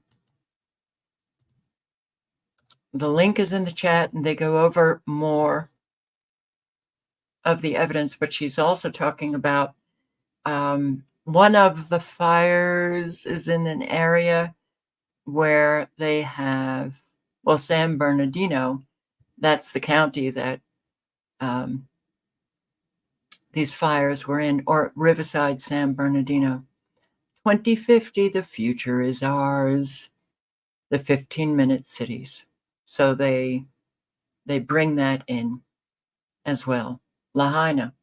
S1: link is in the chat and they go over more of the evidence, but she's also talking about one of the fires is in an area where they have, well, San Bernardino, that's the county that these fires were in, or Riverside, San Bernardino. 2050, the future is ours. The 15-minute cities. So they bring that in as well. Lahaina,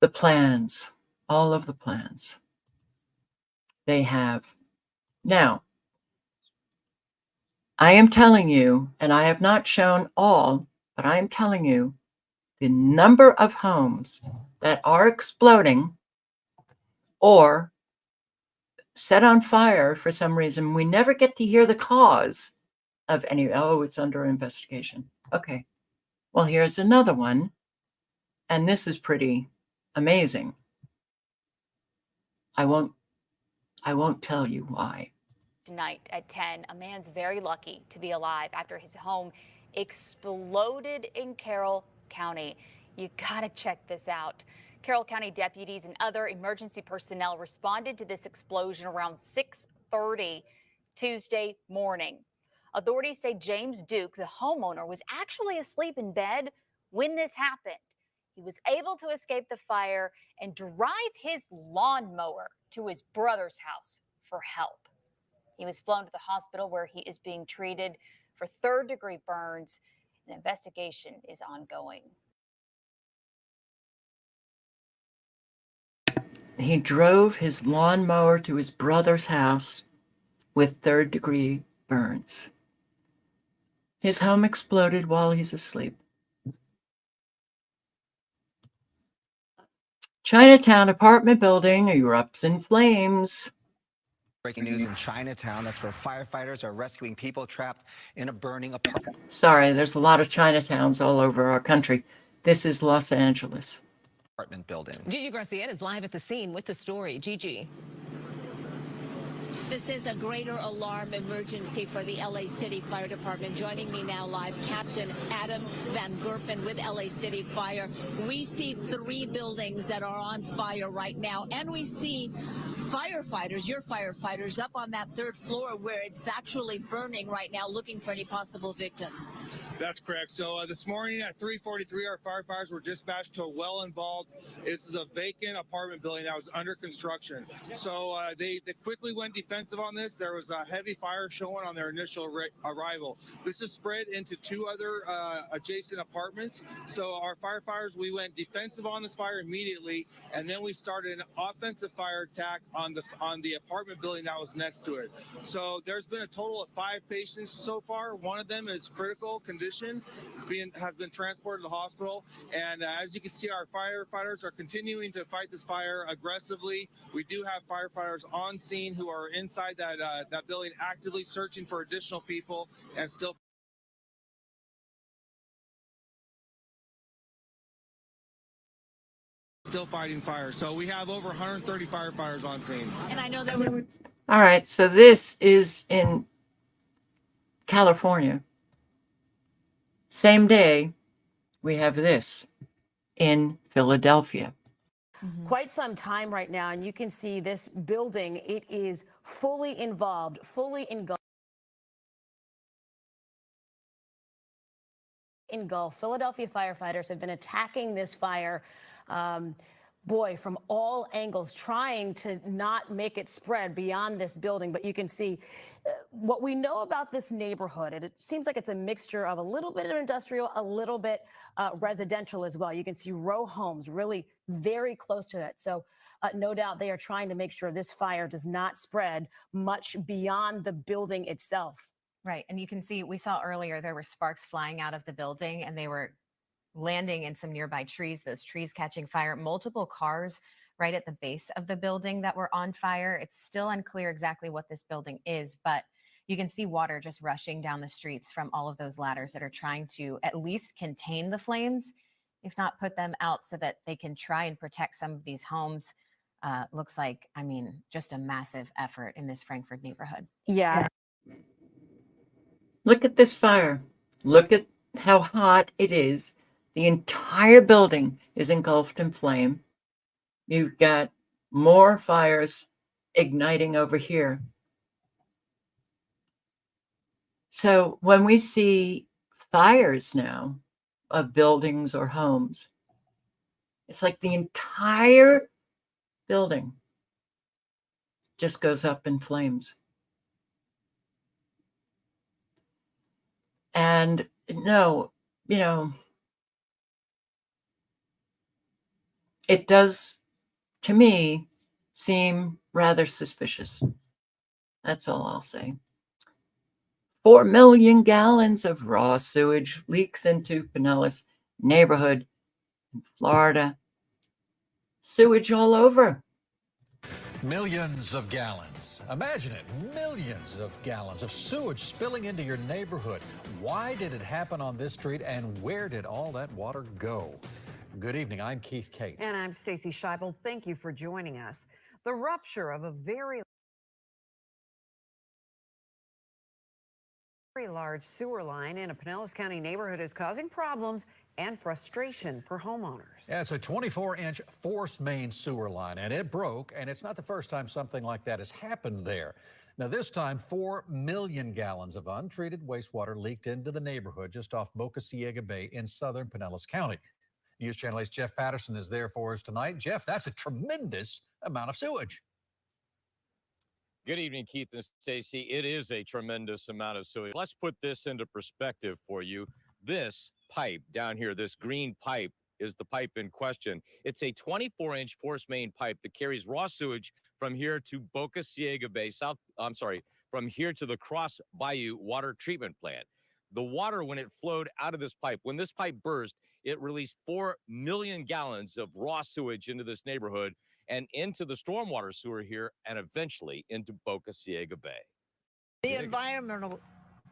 S1: the plans, all of the plans they have. Now, I am telling you, and I have not shown all, but I am telling you the number of homes that are exploding or set on fire for some reason. We never get to hear the cause of any. Oh, it's under investigation. Okay. Well, here's another one. And this is pretty amazing. I won't tell you why.
S2: Tonight at 10, a man's very lucky to be alive after his home exploded in Carroll County. You gotta check this out. Carroll County deputies and other emergency personnel responded to this explosion around 6:30 Tuesday morning. Authorities say James Duke, the homeowner, was actually asleep in bed when this happened. He was able to escape the fire and drive his lawnmower to his brother's house for help. He was flown to the hospital where he is being treated for third-degree burns. An investigation is ongoing.
S1: He drove his lawnmower to his brother's house with third-degree burns. His home exploded while he's asleep. Chinatown apartment building erupts in flames.
S3: Breaking news in Chinatown. That's where firefighters are rescuing people trapped in a burning apartment.
S1: Sorry, there's a lot of Chinatowns all over our country. This is Los Angeles.
S3: Apartment building.
S4: Gigi Garcia is live at the scene with the story. Gigi.
S24: This is a greater alarm emergency for the LA City Fire Department. Joining me now live, Captain Adam Van Gerpen with LA City Fire. We see 3 buildings that are on fire right now, and we see firefighters, your firefighters, up on that 3rd floor where it's actually burning right now, looking for any possible victims.
S25: That's correct. So this morning at 3:43, our firefighters were dispatched to a well involved. This is a vacant apartment building that was under construction. So they quickly went defensive on this. There was a heavy fire showing on their initial arrival. This is spread into 2 other adjacent apartments. So our firefighters, we went defensive on this fire immediately, and then we started an offensive fire attack on the apartment building that was next to it. So there's been a total of 5 patients so far. One of them is critical condition, has been transported to the hospital. And as you can see, our firefighters are continuing to fight this fire aggressively. We do have firefighters on scene who are inside that building actively searching for additional people and still fighting fire. So we have over 130 firefighters on scene.
S24: And I know there were...
S1: All right, so this is in California. Same day, we have this in Philadelphia.
S4: Quite some time right now, and you can see this building. It is fully involved, fully engulfed. Philadelphia firefighters have been attacking this fire, from all angles, trying to not make it spread beyond this building. But you can see what we know about this neighborhood. It seems like it's a mixture of a little bit of industrial, a little bit residential as well. You can see row homes really very close to it. So no doubt they are trying to make sure this fire does not spread much beyond the building itself.
S26: Right. And you can see, we saw earlier, there were sparks flying out of the building and they were landing in some nearby trees, those trees catching fire, multiple cars right at the base of the building that were on fire. It's still unclear exactly what this building is, but you can see water just rushing down the streets from all of those ladders that are trying to at least contain the flames, if not put them out so that they can try and protect some of these homes. Looks like, just a massive effort in this Frankfurt neighborhood.
S4: Yeah.
S1: Look at this fire. Look at how hot it is. The entire building is engulfed in flame. You've got more fires igniting over here. So when we see fires now of buildings or homes, It's like the entire building just goes up in flames. And no, it does, to me, seem rather suspicious. That's all I'll say. 4 million gallons of raw sewage leaks into Pinellas neighborhood in Florida. Sewage all over.
S5: Millions of gallons. Imagine it, millions of gallons of sewage spilling into your neighborhood. Why did it happen on this street, and where did all that water go? Good evening, I'm Keith Kate.
S6: And I'm Stacy Scheibel. Thank you for joining us. The rupture of a very large sewer line in a Pinellas County neighborhood is causing problems and frustration for homeowners.
S5: Yeah, it's a 24-inch force main sewer line, and it broke, and it's not the first time something like that has happened there. Now, this time, 4 million gallons of untreated wastewater leaked into the neighborhood just off Boca Ciega Bay in southern Pinellas County. News Channel 8's Jeff Patterson is there for us tonight. Jeff, that's a tremendous amount of sewage.
S7: Good evening, Keith and Stacy. It is a tremendous amount of sewage. Let's put this into perspective for you. This pipe down here, this green pipe, is the pipe in question. It's a 24-inch force main pipe that carries raw sewage from here to Boca Ciega Bay, from here to the Cross Bayou Water Treatment Plant. The water, when it flowed out of this pipe, when this pipe burst, it released 4 million gallons of raw sewage into this neighborhood and into the stormwater sewer here, and eventually into Boca Ciega Bay.
S8: The environmental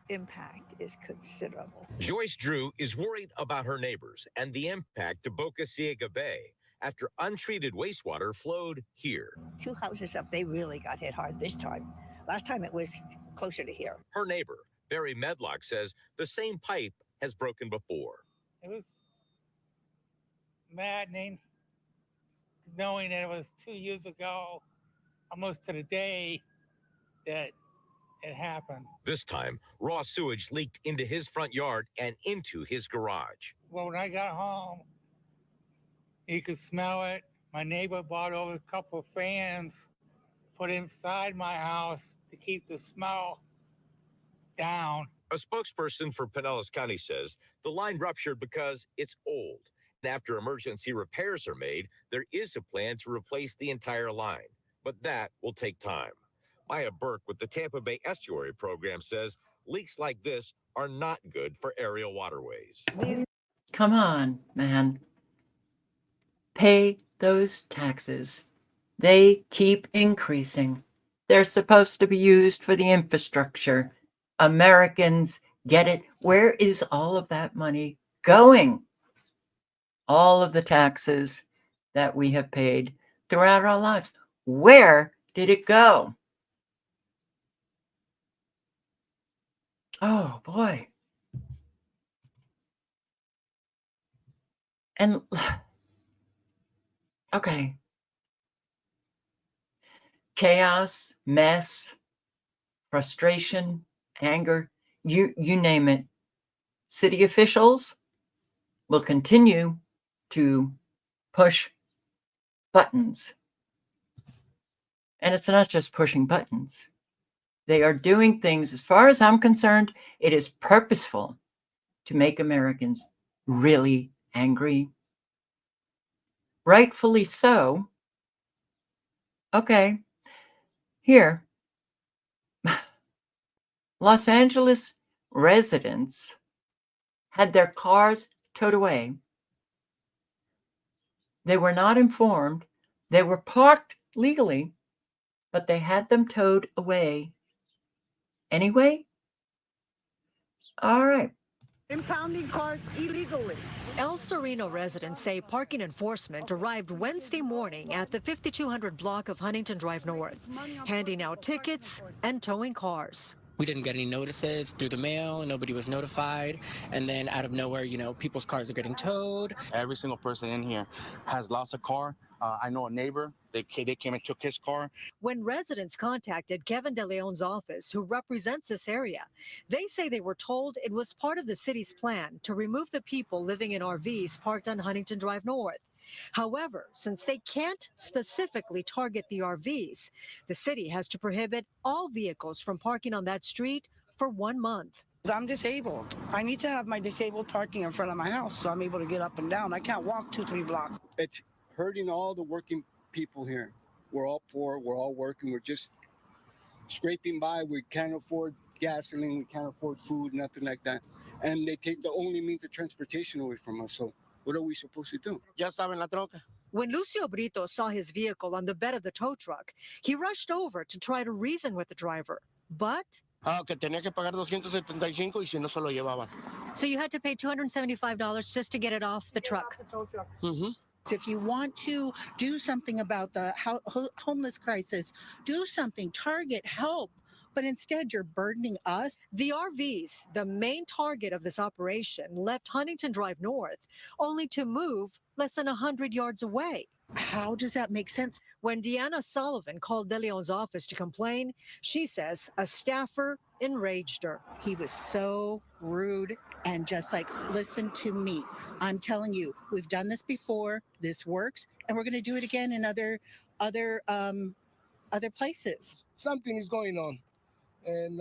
S8: impact is considerable.
S10: Joyce Drew is worried about her neighbors and the impact to Boca Ciega Bay after untreated wastewater flowed here.
S8: 2 houses up, they really got hit hard this time. Last time it was closer to here.
S10: Her neighbor, Barry Medlock, says the same pipe has broken before.
S11: It was maddening knowing that it was 2 years ago, almost to the day, that it happened.
S10: This time, raw sewage leaked into his front yard and into his garage.
S11: Well, when I got home, you could smell it. My neighbor bought over a couple of fans, put inside my house to keep the smell down.
S10: A spokesperson for Pinellas County says the line ruptured because it's old. After emergency repairs are made, there is a plan to replace the entire line, but that will take time. Maya Burke with the Tampa Bay Estuary Program says leaks like this are not good for aerial waterways.
S1: Come on, man. Pay those taxes. They keep increasing. They're supposed to be used for the infrastructure. Americans get it. Where is all of that money going? All of the taxes that we have paid throughout our lives. Where did it go? Oh, boy. And, okay. Chaos, mess, frustration, anger, you name it. City officials will continue to push buttons. And it's not just pushing buttons. They are doing things, as far as I'm concerned, it is purposeful to make Americans really angry. Rightfully so. Okay. Here. Los Angeles residents had their cars towed away. They were not informed. They were parked legally, but they had them towed away anyway. All right.
S8: Impounding cars illegally.
S27: El Sereno residents say parking enforcement arrived Wednesday morning at the 5200 block of Huntington Drive North, handing out tickets and towing cars.
S28: We didn't get any notices through the mail. Nobody was notified. And then out of nowhere, people's cars are getting towed.
S29: Every single person in here has lost a car. I know a neighbor. They came and took his car.
S27: When residents contacted Kevin De Leon's office, who represents this area, they say they were told it was part of the city's plan to remove the people living in RVs parked on Huntington Drive North. However, since they can't specifically target the RVs, the city has to prohibit all vehicles from parking on that street for 1 month.
S9: I'm disabled. I need to have my disabled parking in front of my house so I'm able to get up and down. I can't walk 2-3 blocks.
S12: It's hurting all the working people here. We're all poor, we're all working, we're just scraping by. We can't afford gasoline, we can't afford food, nothing like that. And they take the only means of transportation away from us. So what are we supposed to do?
S29: Ya saben la troca.
S27: When Lucio Brito saw his vehicle on the bed of the tow truck, he rushed over to try to reason with the driver. But
S29: Que tenía que pagar 275 y si no se lo llevaban.
S27: so you had to pay $275 just to get it off the truck.
S14: If you want to do something about the homeless crisis, do something, target, help. But instead, you're burdening us.
S27: The RVs, the main target of this operation, left Huntington Drive North, only to move less than 100 yards away.
S14: How does that make sense?
S27: When Deanna Sullivan called De Leon's office to complain, she says a staffer enraged her.
S14: He was so rude and just like, listen to me. I'm telling you, we've done this before. This works, and we're going to do it again in other places.
S12: Something is going on, and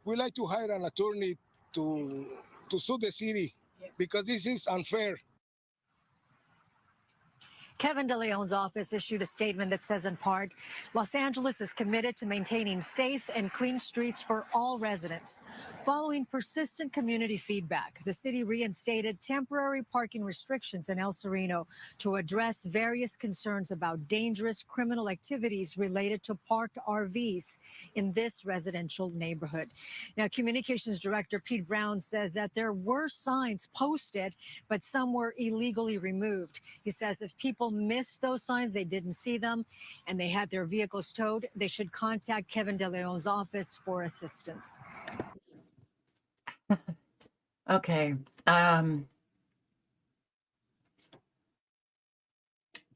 S12: we like to hire an attorney to sue the city because this is unfair.
S27: Kevin De Leon's office issued a statement that says, in part, Los Angeles is committed to maintaining safe and clean streets for all residents. Following persistent community feedback, the city reinstated temporary parking restrictions in El Sereno to address various concerns about dangerous criminal activities related to parked RVs in this residential neighborhood. Now, Communications Director Pete Brown says that there were signs posted, but some were illegally removed. He says if people missed those signs, they didn't see them, and they had their vehicles towed, they should contact Kevin De Leon's office for assistance.
S1: Okay.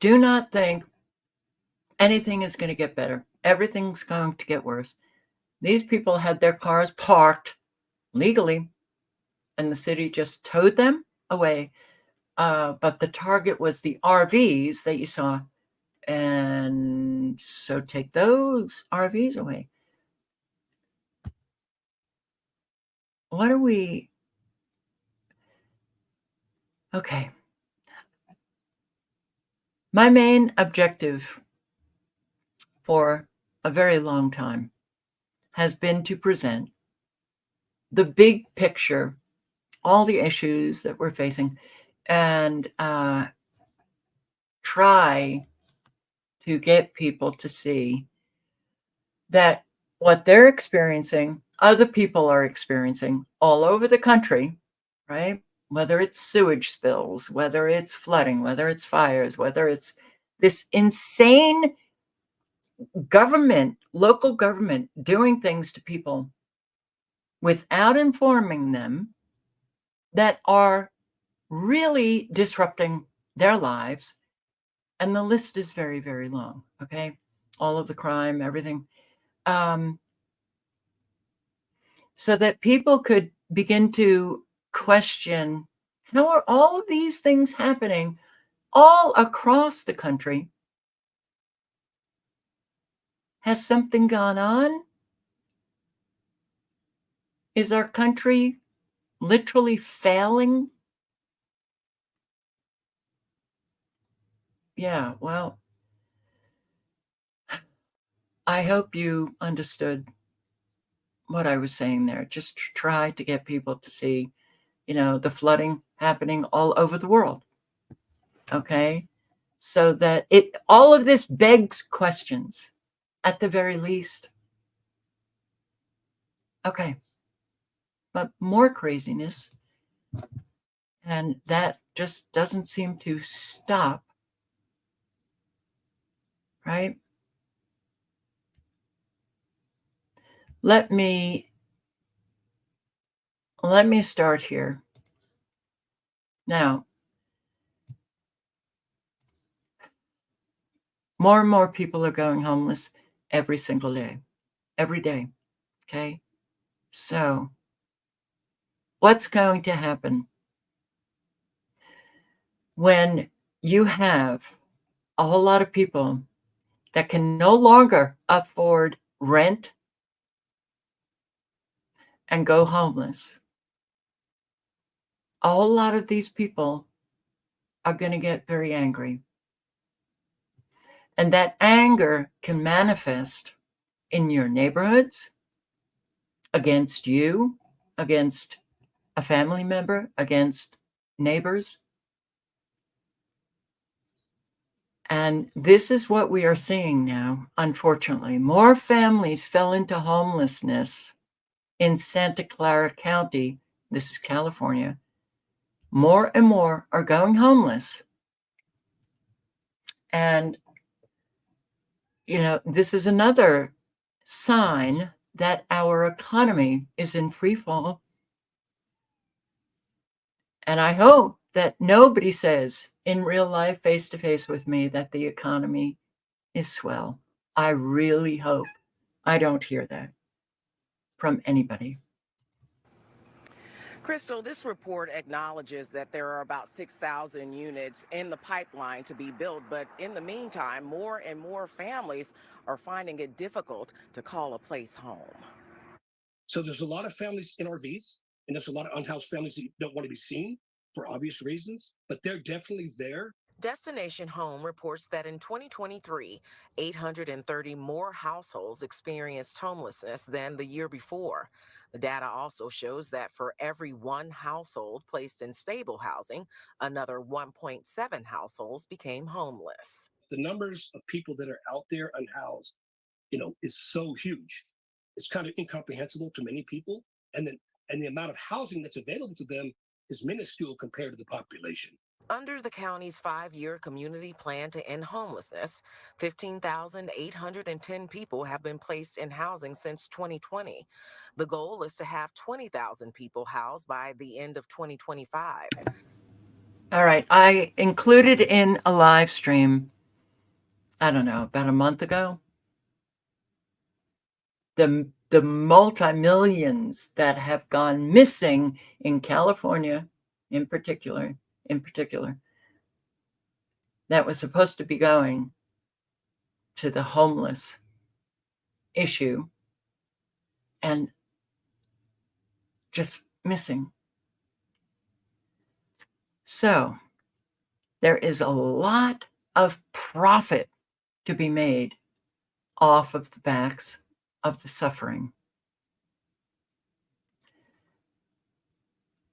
S1: Do not think anything is going to get better. Everything's going to get worse. These people had their cars parked legally, and the city just towed them away. But the target was the RVs that you saw. And so take those RVs away. What are we? Okay. My main objective for a very long time has been to present the big picture, all the issues that we're facing, and try to get people to see that what they're experiencing, other people are experiencing all over the country, right? Whether it's sewage spills, whether it's flooding, whether it's fires, whether it's this insane government, local government doing things to people without informing them that are really disrupting their lives. And the list is very, very long, okay? All of the crime, everything. So that people could begin to question, how are all of these things happening all across the country? Has something gone on? Is our country literally failing? Yeah, well, I hope you understood what I was saying there. Just try to get people to see, the flooding happening all over the world. Okay? So that all of this begs questions at the very least. Okay. But more craziness. And that just doesn't seem to stop. Right? Let me start here. Now, more and more people are going homeless every single day, every day. Okay? So, what's going to happen when you have a whole lot of people that can no longer afford rent and go homeless. A whole lot of these people are going to get very angry. And that anger can manifest in your neighborhoods, against you, against a family member, against neighbors. And this is what we are seeing now, unfortunately. More families fell into homelessness in Santa Clara County. This is California. More and more are going homeless. And, you know, this is another sign that our economy is in free fall. And I hope that nobody says in real life, face to face with me, that the economy is swell. I really hope I don't hear that from anybody.
S15: Crystal, this report acknowledges that there are about 6,000 units in the pipeline to be built, but in the meantime, more and more families are finding it difficult to call a place home.
S16: So there's a lot of families in RVs, and there's a lot of unhoused families that don't want to be seen for obvious reasons, but they're definitely there.
S15: Destination Home reports that in 2023, 830 more households experienced homelessness than the year before. The data also shows that for every one household placed in stable housing, another 1.7 households became homeless.
S16: The numbers of people that are out there unhoused, is so huge. It's kind of incomprehensible to many people. And the amount of housing that's available to them is minuscule compared to the population.
S15: Under the county's 5-year community plan to end homelessness, 15,810 people have been placed in housing since 2020. The goal is to have 20,000 people housed by the end of 2025.
S1: All right. I included in a live stream, I don't know, about a month ago, the multi-millions that have gone missing in California in particular, that was supposed to be going to the homeless issue and just missing. So there is a lot of profit to be made off of the backs of the suffering.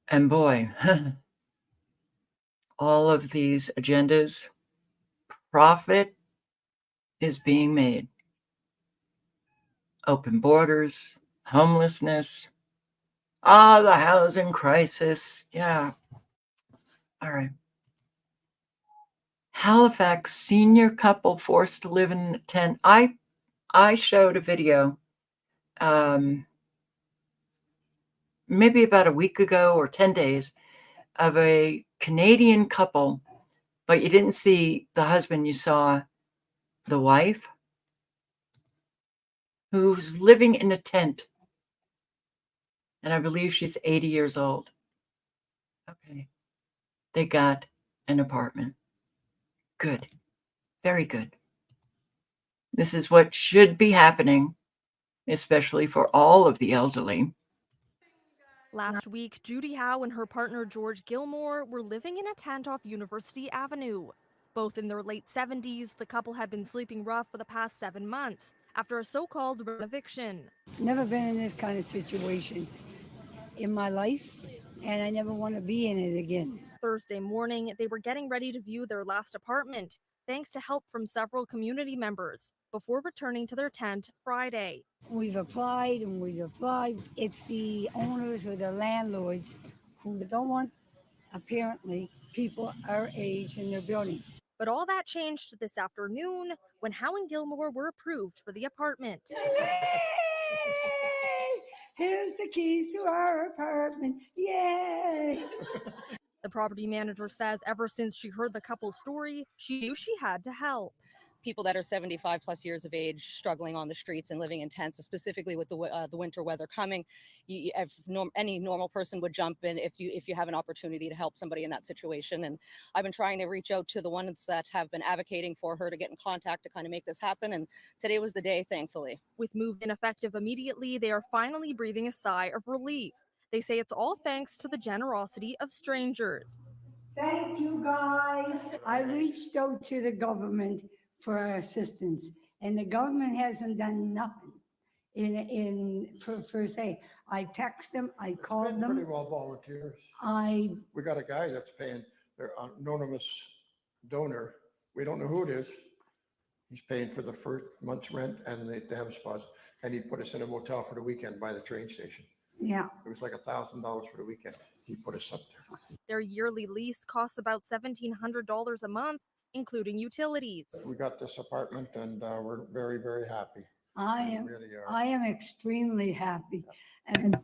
S1: And boy, all of these agendas, profit is being made. Open borders, homelessness, the housing crisis. Yeah. All right. Halifax senior couple forced to live in a tent. I showed a video maybe about a week ago or 10 days of a Canadian couple, but you didn't see the husband, you saw the wife who's living in a tent. And I believe she's 80 years old. Okay. They got an apartment. Good. Very good. This is what should be happening, especially for all of the elderly.
S17: Last week, Judy Howe and her partner George Gilmore were living in a tent off University Avenue. Both in their late 70s, the couple had been sleeping rough for the past 7 months after a so-called eviction.
S18: Never been in this kind of situation in my life, and I never want to be in it again.
S17: Thursday morning, they were getting ready to view their last apartment, thanks to help from several community members, before returning to their tent Friday.
S18: We've applied and we've applied. It's the owners or the landlords who don't want, apparently, people our age in their building.
S17: But all that changed this afternoon when Howe and Gilmore were approved for the apartment.
S18: Here's the keys to our apartment. Yay!
S17: The property manager says ever since she heard the couple's story, she knew she had to help.
S2: people that are 75 plus years of age struggling on the streets and living in tents, specifically with the winter weather coming. Any normal person would jump in if you have an opportunity to help somebody in that situation. And I've been trying to reach out to the ones that have been advocating for her to get in contact to kind of make this happen. And today was the day, thankfully.
S17: With move-in effective immediately, they are finally breathing a sigh of relief. They say it's all thanks to the generosity of strangers.
S18: Thank you, guys. I reached out to the government for assistance, and the government hasn't done nothing for say. I text them, I called them.
S3: Pretty well volunteers. We got a guy that's paying their anonymous donor. We don't know who it is. He's paying for the first month's rent and the damn spots, and he put us in a motel for the weekend by the train station.
S18: Yeah.
S3: It was like $1,000 for the weekend. He put us up there.
S17: Their yearly lease costs about $1,700 a month, including utilities.
S3: We got this apartment, and we're very, very happy.
S18: I am extremely happy. And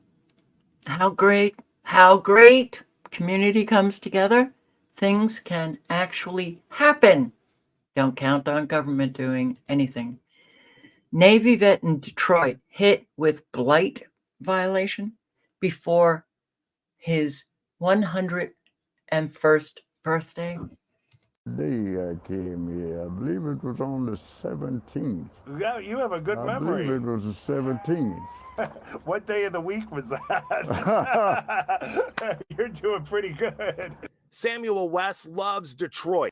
S1: How great community comes together. Things can actually happen. Don't count on government doing anything. Navy vet in Detroit hit with blight violation before his 101st birthday.
S13: Day I came here, I believe it was on the 17th.
S19: Yeah, you have a good memory.
S13: I believe it was the 17th.
S19: What day of the week was that? You're doing pretty good.
S20: Samuel West loves Detroit.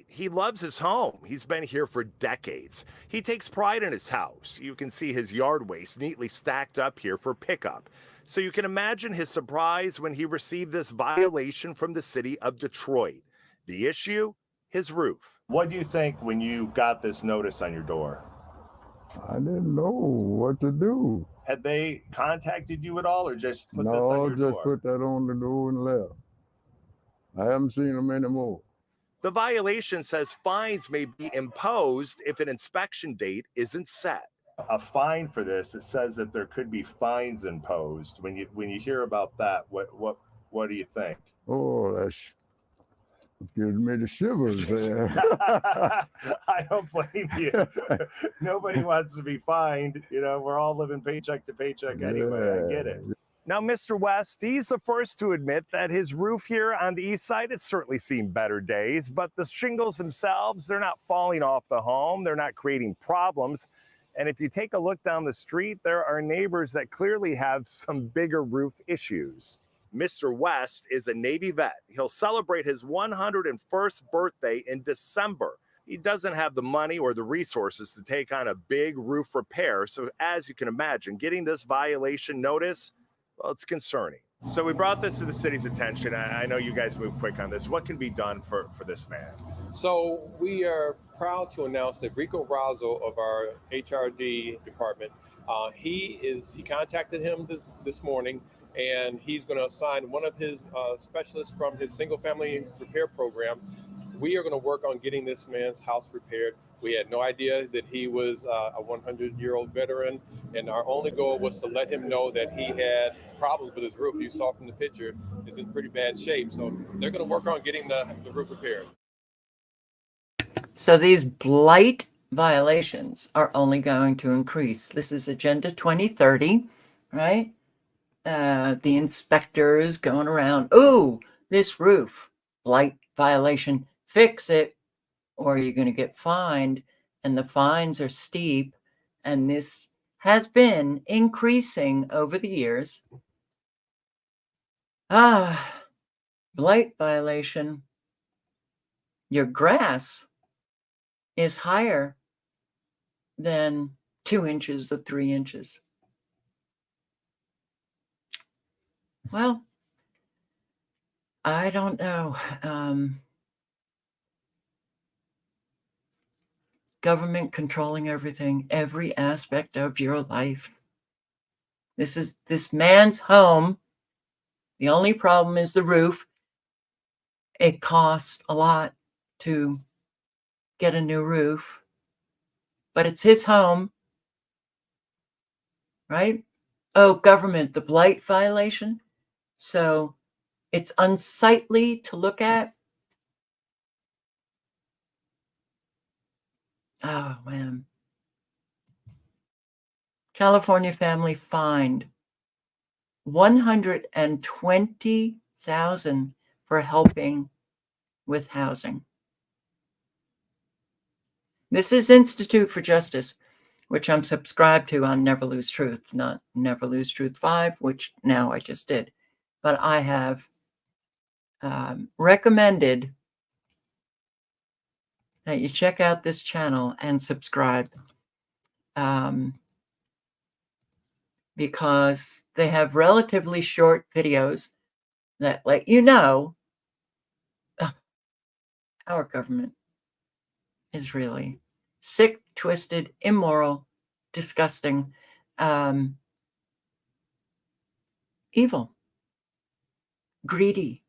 S20: He loves his home. He's been here for decades. He takes pride in his house. You can see his yard waste neatly stacked up here for pickup. So you can imagine his surprise when he received this violation from the city of Detroit. The issue? His roof.
S19: What do you think when you got this notice on your door?
S13: I didn't know what to do.
S19: Had they contacted you at all, or just put this on your door?
S13: No, just put that on the door and left. I haven't seen them anymore.
S20: The violation says fines may be imposed if an inspection date isn't set.
S19: A fine for this, it says that there could be fines imposed. When you hear about that, what do you think?
S13: Oh, that's gives me the shivers there.
S19: I don't blame you. Nobody wants to be fined. You know, we're all living paycheck to paycheck anyway. I get it.
S20: Now, Mr. West, he's the first to admit that his roof here on the east side, it's certainly seen better days, but the shingles themselves, they're not falling off the home. They're not creating problems. And if you take a look down the street, there are neighbors that clearly have some bigger roof issues. Mr. West is a Navy vet. He'll celebrate his 101st birthday in December. He doesn't have the money or the resources to take on a big roof repair. So as you can imagine, getting this violation notice, well, it's concerning. So we brought this to the city's attention. I know you guys moved quick on this. What can be done for this man?
S21: So we are proud to announce that Rico Razzo of our HRD department, he contacted him this morning, and he's going to assign one of his specialists from his single family repair program. We are going to work on getting this man's house repaired. We had no idea that he was a 100-year-old veteran, and our only goal was to let him know that he had problems with his roof. You saw from the picture, it's in pretty bad shape. So they're going to work on getting the roof repaired.
S1: So these blight violations are only going to increase. This is Agenda 2030, right? The inspectors going around, ooh, this roof, blight violation, fix it, or you're going to get fined. And the fines are steep. And this has been increasing over the years. Blight violation. Your grass is higher than 2 inches to 3 inches. Well, I don't know. Government controlling everything, every aspect of your life. This is this man's home. The only problem is the roof. It costs a lot to get a new roof, but it's his home, right? Oh, government, the blight violation. So It's unsightly to look at. Oh, man. California family fined $120,000 for helping with housing. This is Institute for Justice, which I'm subscribed to on Never Lose Truth, not Never Lose Truth 5, which now I just did. But I have recommended that you check out this channel and subscribe, because they have relatively short videos that let you know our government is really sick, twisted, immoral, disgusting, evil, greedy,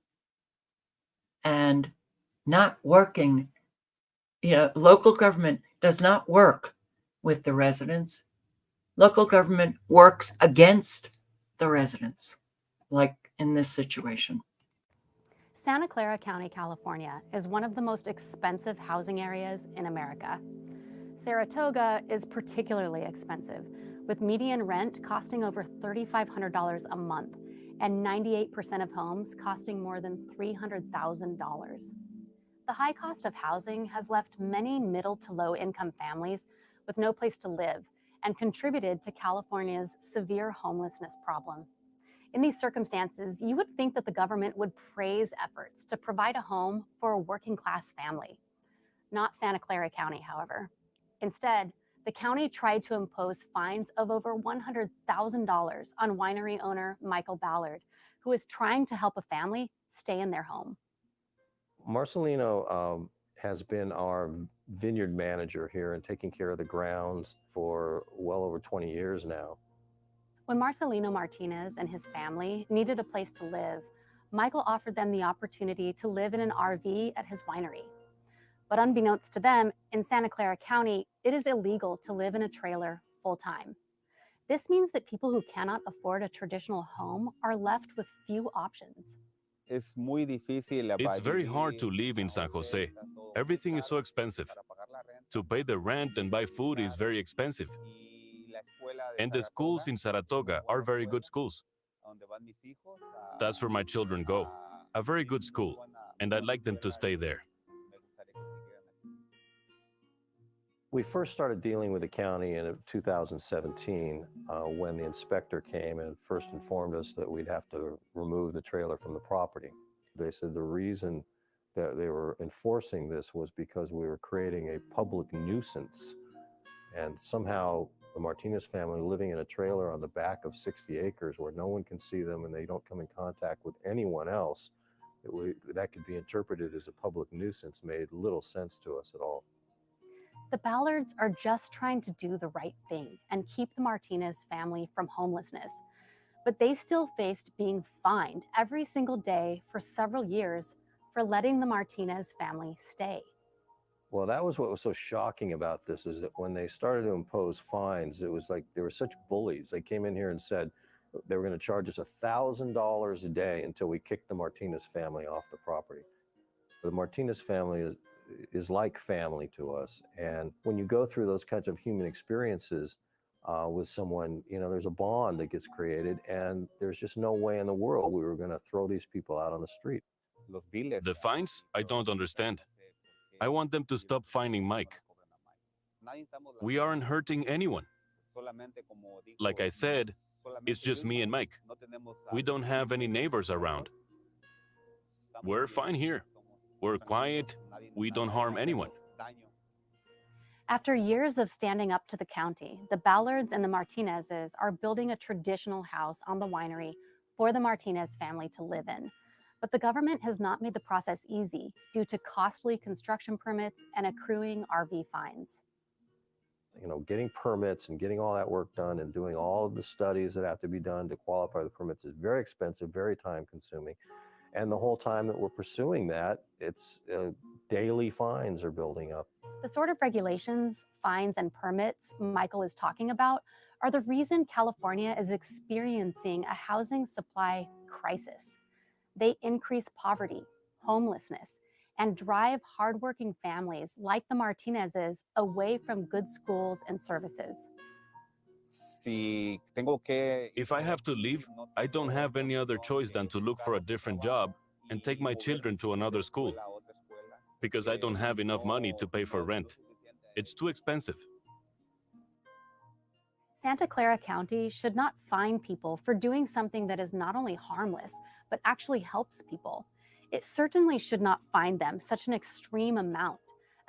S1: and not working. Local government does not work with the residents. Local government works against the residents, like in this situation.
S4: Santa Clara County, California is one of the most expensive housing areas in America. Saratoga is particularly expensive, with median rent costing over $3,500 a month and 98% of homes costing more than $300,000. The high cost of housing has left many middle to low income families with no place to live and contributed to California's severe homelessness problem. In these circumstances, you would think that the government would praise efforts to provide a home for a working class family. Not Santa Clara County, however. Instead, the county tried to impose fines of over $100,000 on winery owner Michael Ballard, who is trying to help a family stay in their home.
S5: Marcelino has been our vineyard manager here and taking care of the grounds for well over 20 years now.
S4: When Marcelino Martinez and his family needed a place to live, Michael offered them the opportunity to live in an RV at his winery. But unbeknownst to them, in Santa Clara County, it is illegal to live in a trailer full-time. This means that people who cannot afford a traditional home are left with few options.
S6: It's very hard to live in San Jose. Everything is so expensive. To pay the rent and buy food is very expensive. And the schools in Saratoga are very good schools. That's where my children go. A very good school, and I'd like them to stay there.
S5: We first started dealing with the county in 2017 when the inspector came and first informed us that we'd have to remove the trailer from the property. They said the reason that they were enforcing this was because we were creating a public nuisance. And somehow the Martinez family living in a trailer on the back of 60 acres where no one can see them and they don't come in contact with anyone else, that could be interpreted as a public nuisance made little sense to us at all.
S4: The Ballards are just trying to do the right thing and keep the Martinez family from homelessness. But they still faced being fined every single day for several years for letting the Martinez family stay.
S5: Well, that was what was so shocking about this, is that when they started to impose fines, it was like they were such bullies. They came in here and said they were going to charge us $1,000 a day until we kicked the Martinez family off the property. The Martinez family is like family to us. And when you go through those kinds of human experiences with someone, there's a bond that gets created, and there's just no way in the world we were going to throw these people out on the street.
S6: The fines? I don't understand. I want them to stop fining Mike. We aren't hurting anyone. Like I said, it's just me and Mike. We don't have any neighbors around. We're fine here. We're quiet. We don't harm anyone.
S4: After years of standing up to the county, the Ballards and the Martinezes are building a traditional house on the winery for the Martinez family to live in. But the government has not made the process easy due to costly construction permits and accruing RV fines.
S5: Getting permits and getting all that work done and doing all of the studies that have to be done to qualify the permits is very expensive, very time consuming. And the whole time that we're pursuing that, it's daily fines are building up.
S4: The sort of regulations, fines, and permits Michael is talking about are the reason California is experiencing a housing supply crisis. They increase poverty, homelessness, and drive hardworking families like the Martinezes away from good schools and services.
S6: If I have to leave, I don't have any other choice than to look for a different job and take my children to another school because I don't have enough money to pay for rent. It's too expensive.
S4: Santa Clara County should not fine people for doing something that is not only harmless, but actually helps people. It certainly should not fine them such an extreme amount,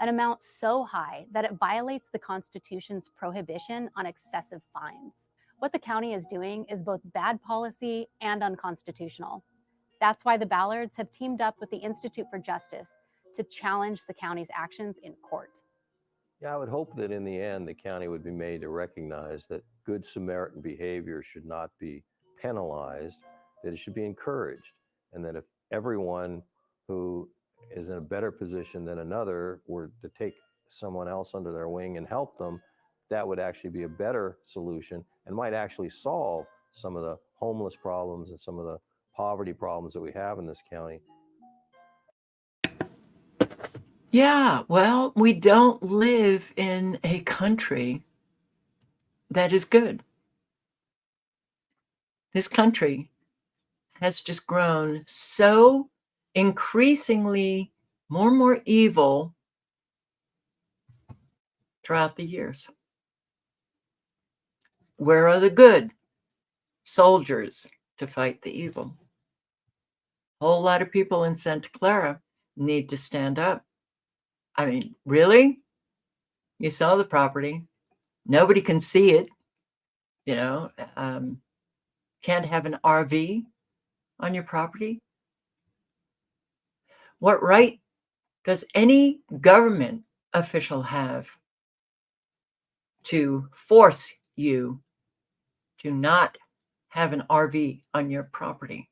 S4: an amount so high that it violates the Constitution's prohibition on excessive fines. What the county is doing is both bad policy and unconstitutional. That's why the Ballards have teamed up with the Institute for Justice to challenge the county's actions in court.
S5: Yeah, I would hope that in the end, the county would be made to recognize that good Samaritan behavior should not be penalized, that it should be encouraged, and that if everyone who is in a better position than another were to take someone else under their wing and help them, that would actually be a better solution and might actually solve some of the homeless problems and some of the poverty problems that we have in this county.
S1: Yeah, well, we don't live in a country that is good. This country has just grown so increasingly more and more evil throughout the years. Where are the good soldiers to fight the evil? A whole lot of people in Santa Clara need to stand up. I mean, really? You sell the property. Nobody can see it. You know, can't have an RV on your property. What right does any government official have to force you to not have an RV on your property?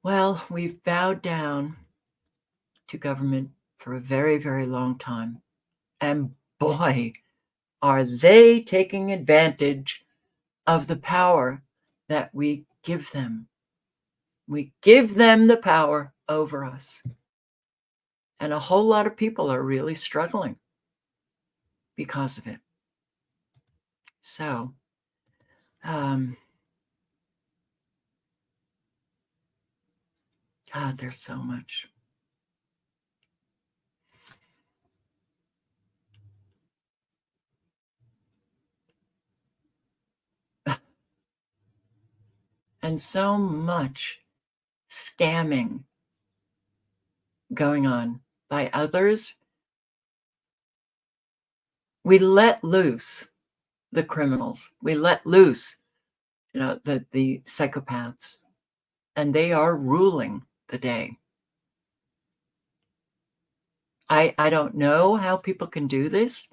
S1: Well, we've bowed down to government for a very, very long time. And boy, are they taking advantage of the power that we give them. We give them the power over us. And a whole lot of people are really struggling because of it. So, God, there's so much. And so much scamming going on by others. We let loose the criminals. We let loose, the psychopaths, and they are ruling the day. I don't know how people can do this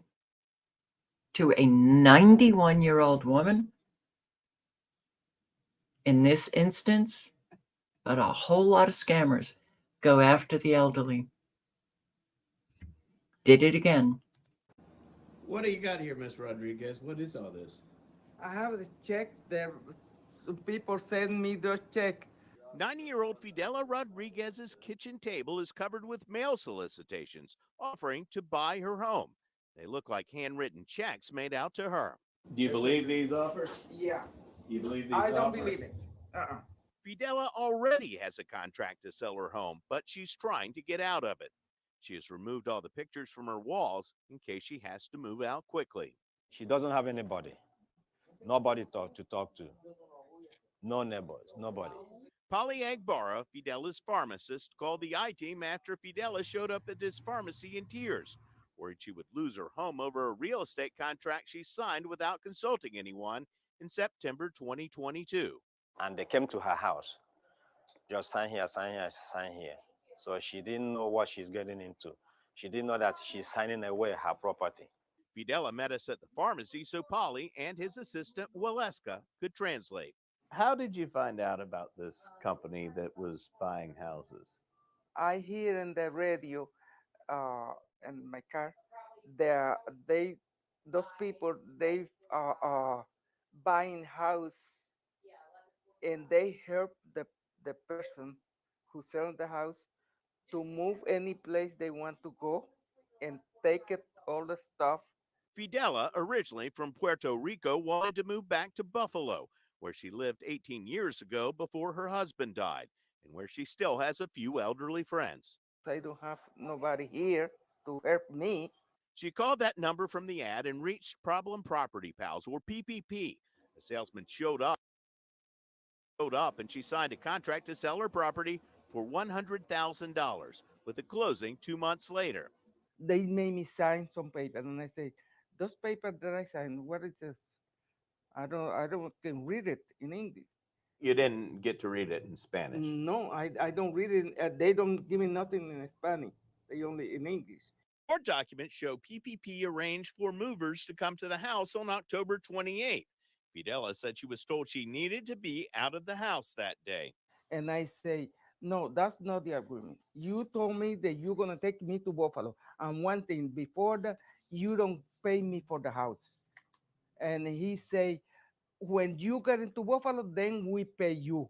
S1: to a 91-year-old woman in this instance, but a whole lot of scammers go after the elderly. Did it again.
S7: What do you got here, Miss Rodriguez? What is all this?
S8: I have the check. Some people send me those check.
S10: 90-year-old Fidela Rodriguez's kitchen table is covered with mail solicitations offering to buy her home. They look like handwritten checks made out to her.
S7: Do you believe these offers?
S8: Yeah.
S7: You believe these
S8: I don't
S7: offers?
S8: believe it.
S10: Fidela already has a contract to sell her home, but she's trying to get out of it. She has removed all the pictures from her walls in case she has to move out quickly.
S11: She doesn't have anybody. Nobody to talk to. No neighbors, nobody.
S10: Polly Agbara, Fidela's pharmacist, called the I-team after Fidela showed up at his pharmacy in tears, worried she would lose her home over a real estate contract she signed without consulting anyone in September 2022.
S11: And they came to her house. Just sign here, sign here, sign here. So she didn't know what she's getting into. She didn't know that she's signing away her property.
S10: Fidela met us at the pharmacy so Polly and his assistant, Waleska, could translate.
S7: How did you find out about this company that was buying houses?
S8: I hear in the radio, in my car, those people, they buying house and they help the person who's selling the house to move any place they want to go and take it all the stuff.
S10: Fidela, originally from Puerto Rico, wanted to move back to Buffalo, where she lived 18 years ago before her husband died, and where she still has a few elderly friends.
S8: I don't have nobody here to help me.
S10: She called that number from the ad and reached Problem Property Pals, or PPP. The salesman showed up and she signed a contract to sell her property for $100,000 with a closing 2 months later.
S8: They made me sign some paper, and I say, those papers that I signed, what is this? I don't can read it in English.
S7: You didn't get to read it in Spanish.
S8: No, I don't read it. They don't give me nothing in Spanish. They only in English.
S10: Court documents show PPP arranged for movers to come to the house on October 28th. Fidela said she was told she needed to be out of the house that day.
S8: And I say, no, that's not the agreement. You told me that you're gonna take me to Buffalo. And one thing, before that, you don't pay me for the house. And he say, when you get into Buffalo, then we pay you.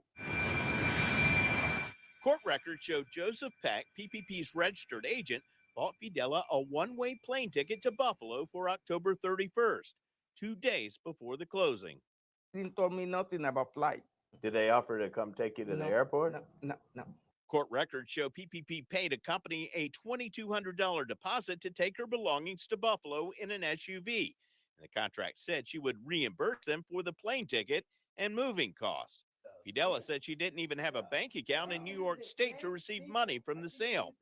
S10: Court records show Joseph Peck, PPP's registered agent, bought Fidela a one-way plane ticket to Buffalo for October 31st, 2 days before the closing.
S8: He didn't tell me nothing about flight.
S7: Did they offer to come take you to the
S8: No,
S7: airport?
S8: No.
S10: Court records show PPP paid a company a $2,200 deposit to take her belongings to Buffalo in an SUV. And the contract said she would reimburse them for the plane ticket and moving costs. Fidela said she didn't even have a bank account in New York State to receive money from the sale.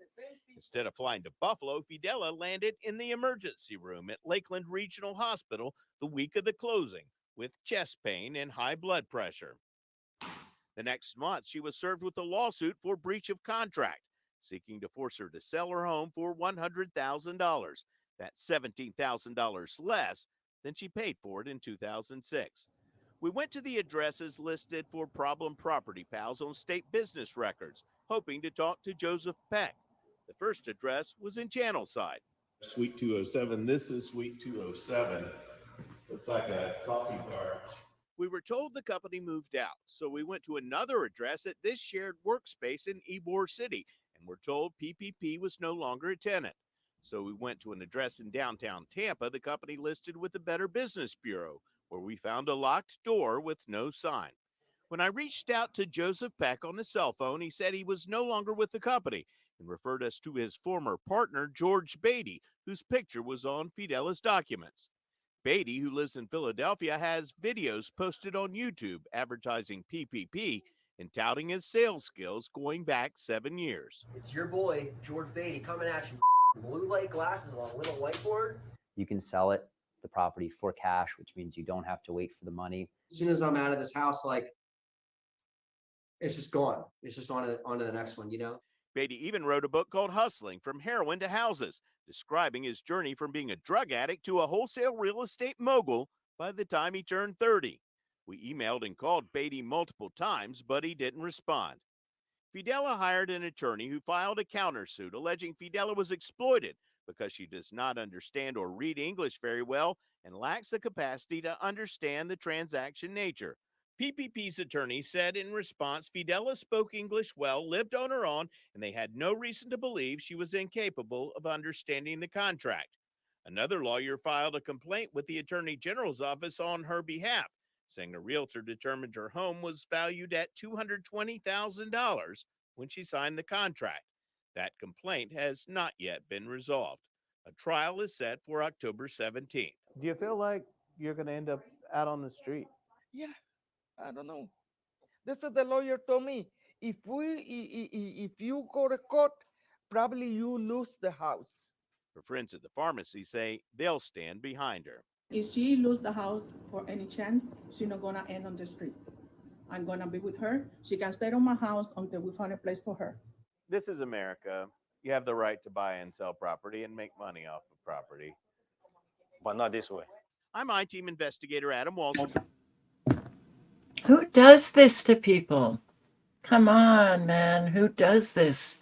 S10: Instead of flying to Buffalo, Fidela landed in the emergency room at Lakeland Regional Hospital the week of the closing with chest pain and high blood pressure. The next month, she was served with a lawsuit for breach of contract, seeking to force her to sell her home for $100,000. That's $17,000 less than she paid for it in 2006. We went to the addresses listed for Problem Property Pals on state business records, hoping to talk to Joseph Peck. The first address was in Channelside.
S9: Suite 207. This is Suite 207. It's like a coffee bar.
S10: We were told the company moved out, so we went to another address at this shared workspace in Ybor City, and were told PPP was no longer a tenant. So we went to an address in downtown Tampa, the company listed with the Better Business Bureau, where we found a locked door with no sign. When I reached out to Joseph Peck on the cell phone, he said he was no longer with the company and referred us to his former partner, George Beatty, whose picture was on Fidela's documents. Beatty, who lives in Philadelphia, has videos posted on YouTube advertising PPP and touting his sales skills going back 7 years.
S14: It's your boy, George Beatty, coming at you. Blue light glasses on a little whiteboard.
S22: You can sell it, the property, for cash, which means you don't have to wait for the money.
S14: As soon as I'm out of this house, like, it's just gone. It's just on to the next one, you know?
S10: Beatty even wrote a book called Hustling from Heroin to Houses, describing his journey from being a drug addict to a wholesale real estate mogul by the time he turned 30. We emailed and called Beatty multiple times, but he didn't respond. Fidela hired an attorney who filed a countersuit alleging Fidela was exploited because she does not understand or read English very well and lacks the capacity to understand the transaction nature. PPP's attorney said in response, Fidela spoke English well, lived on her own, and they had no reason to believe she was incapable of understanding the contract. Another lawyer filed a complaint with the Attorney General's office on her behalf, saying a realtor determined her home was valued at $220,000 when she signed the contract. That complaint has not yet been resolved. A trial is set for October 17th.
S7: Do you feel like you're going to end up out on the street?
S8: Yeah, I don't know. That's what the lawyer told me. If you go to court, probably you lose the house.
S10: Her friends at the pharmacy say they'll stand behind her.
S23: If she lose the house for any chance, she's not gonna end on the street. I'm gonna be with her. She can stay on my house until we find a place for her.
S7: This is America. You have the right to buy and sell property and make money off of property.
S11: But not this way.
S10: I'm I-Team investigator Adam Walsh.
S1: Who does this to people? Come on, man. Who does this?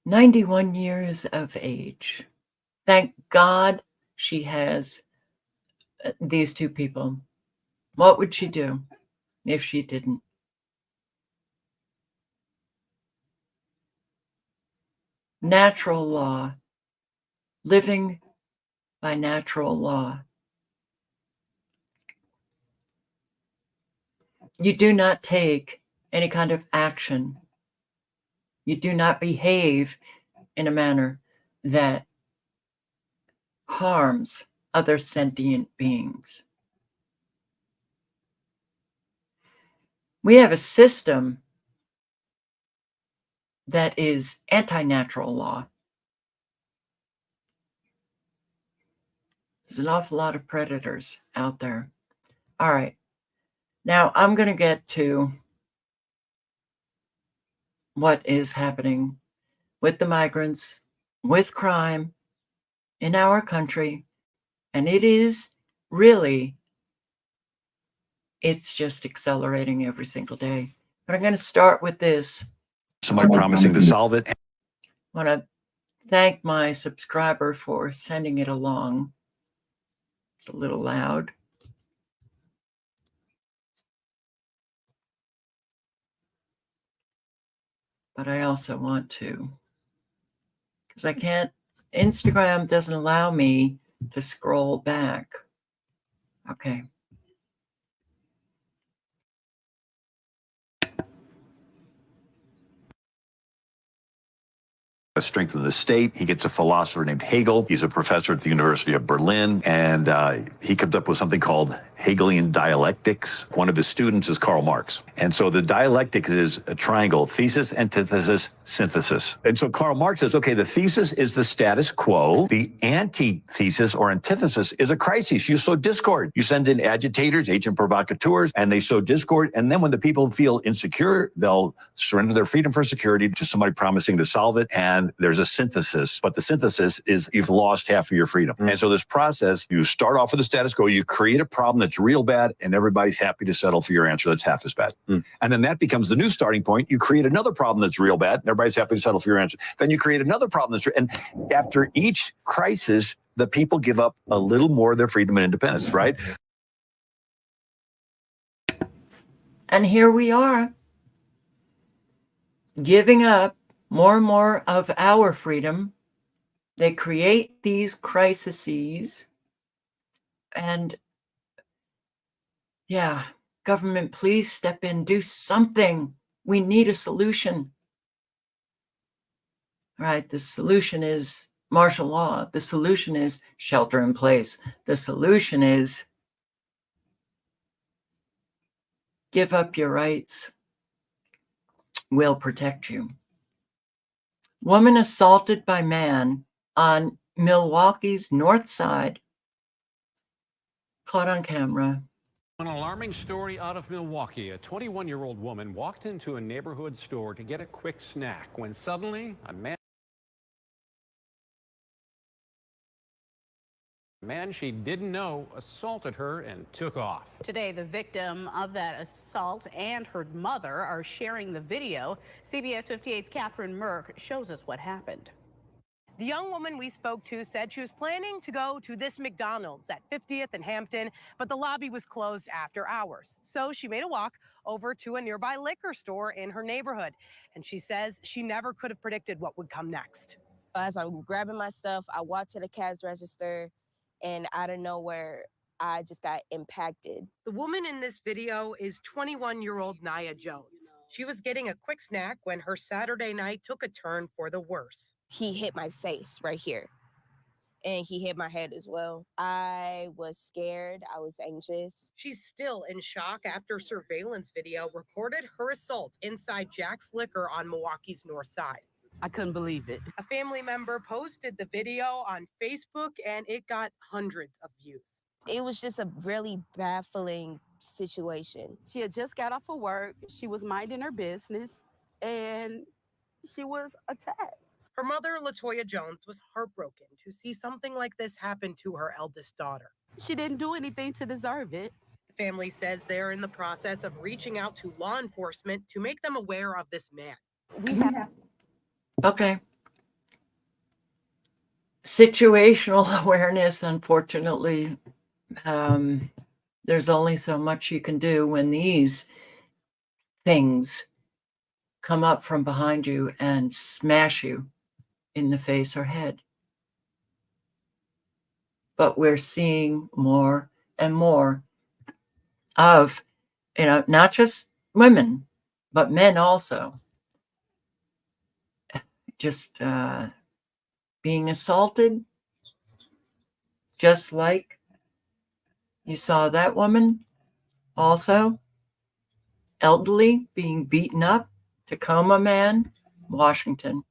S1: 91 years of age. Thank God she has these two people. What would she do? if she didn't. Natural law, living by natural law. You do not take any kind of action. You do not behave in a manner that harms other sentient beings. We have a system that is anti-natural law. There's an awful lot of predators out there. All right. Now I'm going to get to what is happening with the migrants, with crime in our country. And it is really, it's just accelerating every single day. But I'm going to start with this.
S12: Somebody promising to solve it.
S1: I want to thank my subscriber for sending it along. It's a little loud. But I also want to, because I can't, Instagram doesn't allow me to scroll back. Okay.
S12: Strength of the state. He gets a philosopher named Hegel. He's a professor at the University of Berlin, and he comes up with something called Hegelian dialectics. One of his students is Karl Marx. And so the dialectic is a triangle: thesis, antithesis, synthesis. And so Karl Marx says, okay, the thesis is the status quo. The antithesis or antithesis is a crisis. You sow discord. You send in agitators, agent provocateurs, and they sow discord. And then when the people feel insecure, they'll surrender their freedom for security to somebody promising to solve it. And there's a synthesis, but the synthesis is you've lost half of your freedom. And so this process, you start off with the status quo, you create a problem that's real bad, and everybody's happy to settle for your answer that's half as bad. And then that becomes the new starting point. You create another problem that's real bad, and everybody's happy to settle for your answer. Then you create another problem that's and after each crisis, the people give up a little more of their freedom and independence, right?
S1: And here we are, giving up more and more of our freedom. They create these crises, and yeah, government, please step in, do something. We need a solution. All right, the solution is martial law. The solution is shelter in place. The solution is give up your rights. We'll protect you. Woman assaulted by man on Milwaukee's north side, caught on camera.
S15: An alarming story out of Milwaukee. A 21-year-old woman walked into a neighborhood store to get a quick snack when suddenly a man she didn't know assaulted her and took off.
S16: Today, the victim of that assault and her mother are sharing the video. CBS 58's Catherine Merck shows us what happened.
S24: The young woman we spoke to said she was planning to go to this McDonald's at 50th and Hampton, but the lobby was closed after hours. So she made a walk over to a nearby liquor store in her neighborhood. And she says she never could have predicted what would come next.
S25: As I'm grabbing my stuff, I walked to the cash register, and out of nowhere, I just got impacted.
S24: The woman in this video is 21-year-old Nia Jones. She was getting a quick snack when her Saturday night took a turn for the worse.
S25: He hit my face right here, and he hit my head as well. I was scared. I was anxious.
S24: She's still in shock after surveillance video recorded her assault inside Jack's Liquor on Milwaukee's north side.
S26: I couldn't believe it.
S24: A family member posted the video on Facebook, and it got hundreds of views.
S25: It was just a really baffling situation.
S16: She had just got off of work. She was minding her business, and she was attacked.
S24: Her mother, LaToya Jones, was heartbroken to see something like this happen to her eldest daughter.
S16: She didn't do anything to deserve it.
S24: The family says they're in the process of reaching out to law enforcement to make them aware of this man.
S1: Okay. Situational awareness, unfortunately, There's only so much you can do when these things come up from behind you and smash you in the face or head. But we're seeing more and more of, not just women, but men also, just being assaulted, just like you saw that woman also, elderly, being beaten up, Tacoma man, Washington.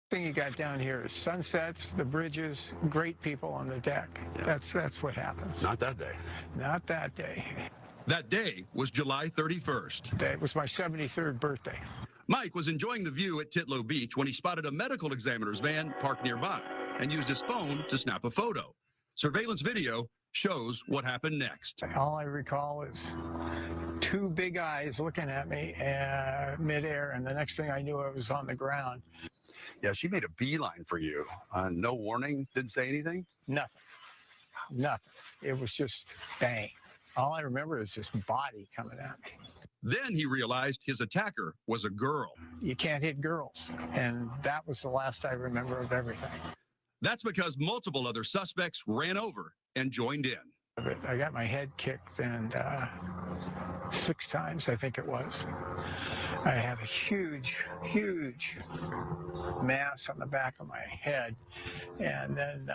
S2: Thing you got down here is sunsets, the bridges, great people on the deck. That's what happens.
S3: Not that day.
S2: Not that day.
S3: That day was July 31st.
S2: It was my 73rd birthday.
S3: Mike was enjoying the view at Titlow Beach when he spotted a medical examiner's van parked nearby and used his phone to snap a photo. Surveillance video shows what happened next.
S2: All I recall is two big eyes looking at me midair, and the next thing I knew, I was on the ground.
S3: Yeah, she made a beeline for you. No warning, didn't say anything?
S2: Nothing. It was just bang. All I remember is this body coming at me.
S3: Then he realized his attacker was a girl.
S2: You can't hit girls. And that was the last I remember of everything.
S3: That's because multiple other suspects ran over and joined in.
S2: I got my head kicked, and 6 times, I think it was. I have a huge mass on the back of my head. And then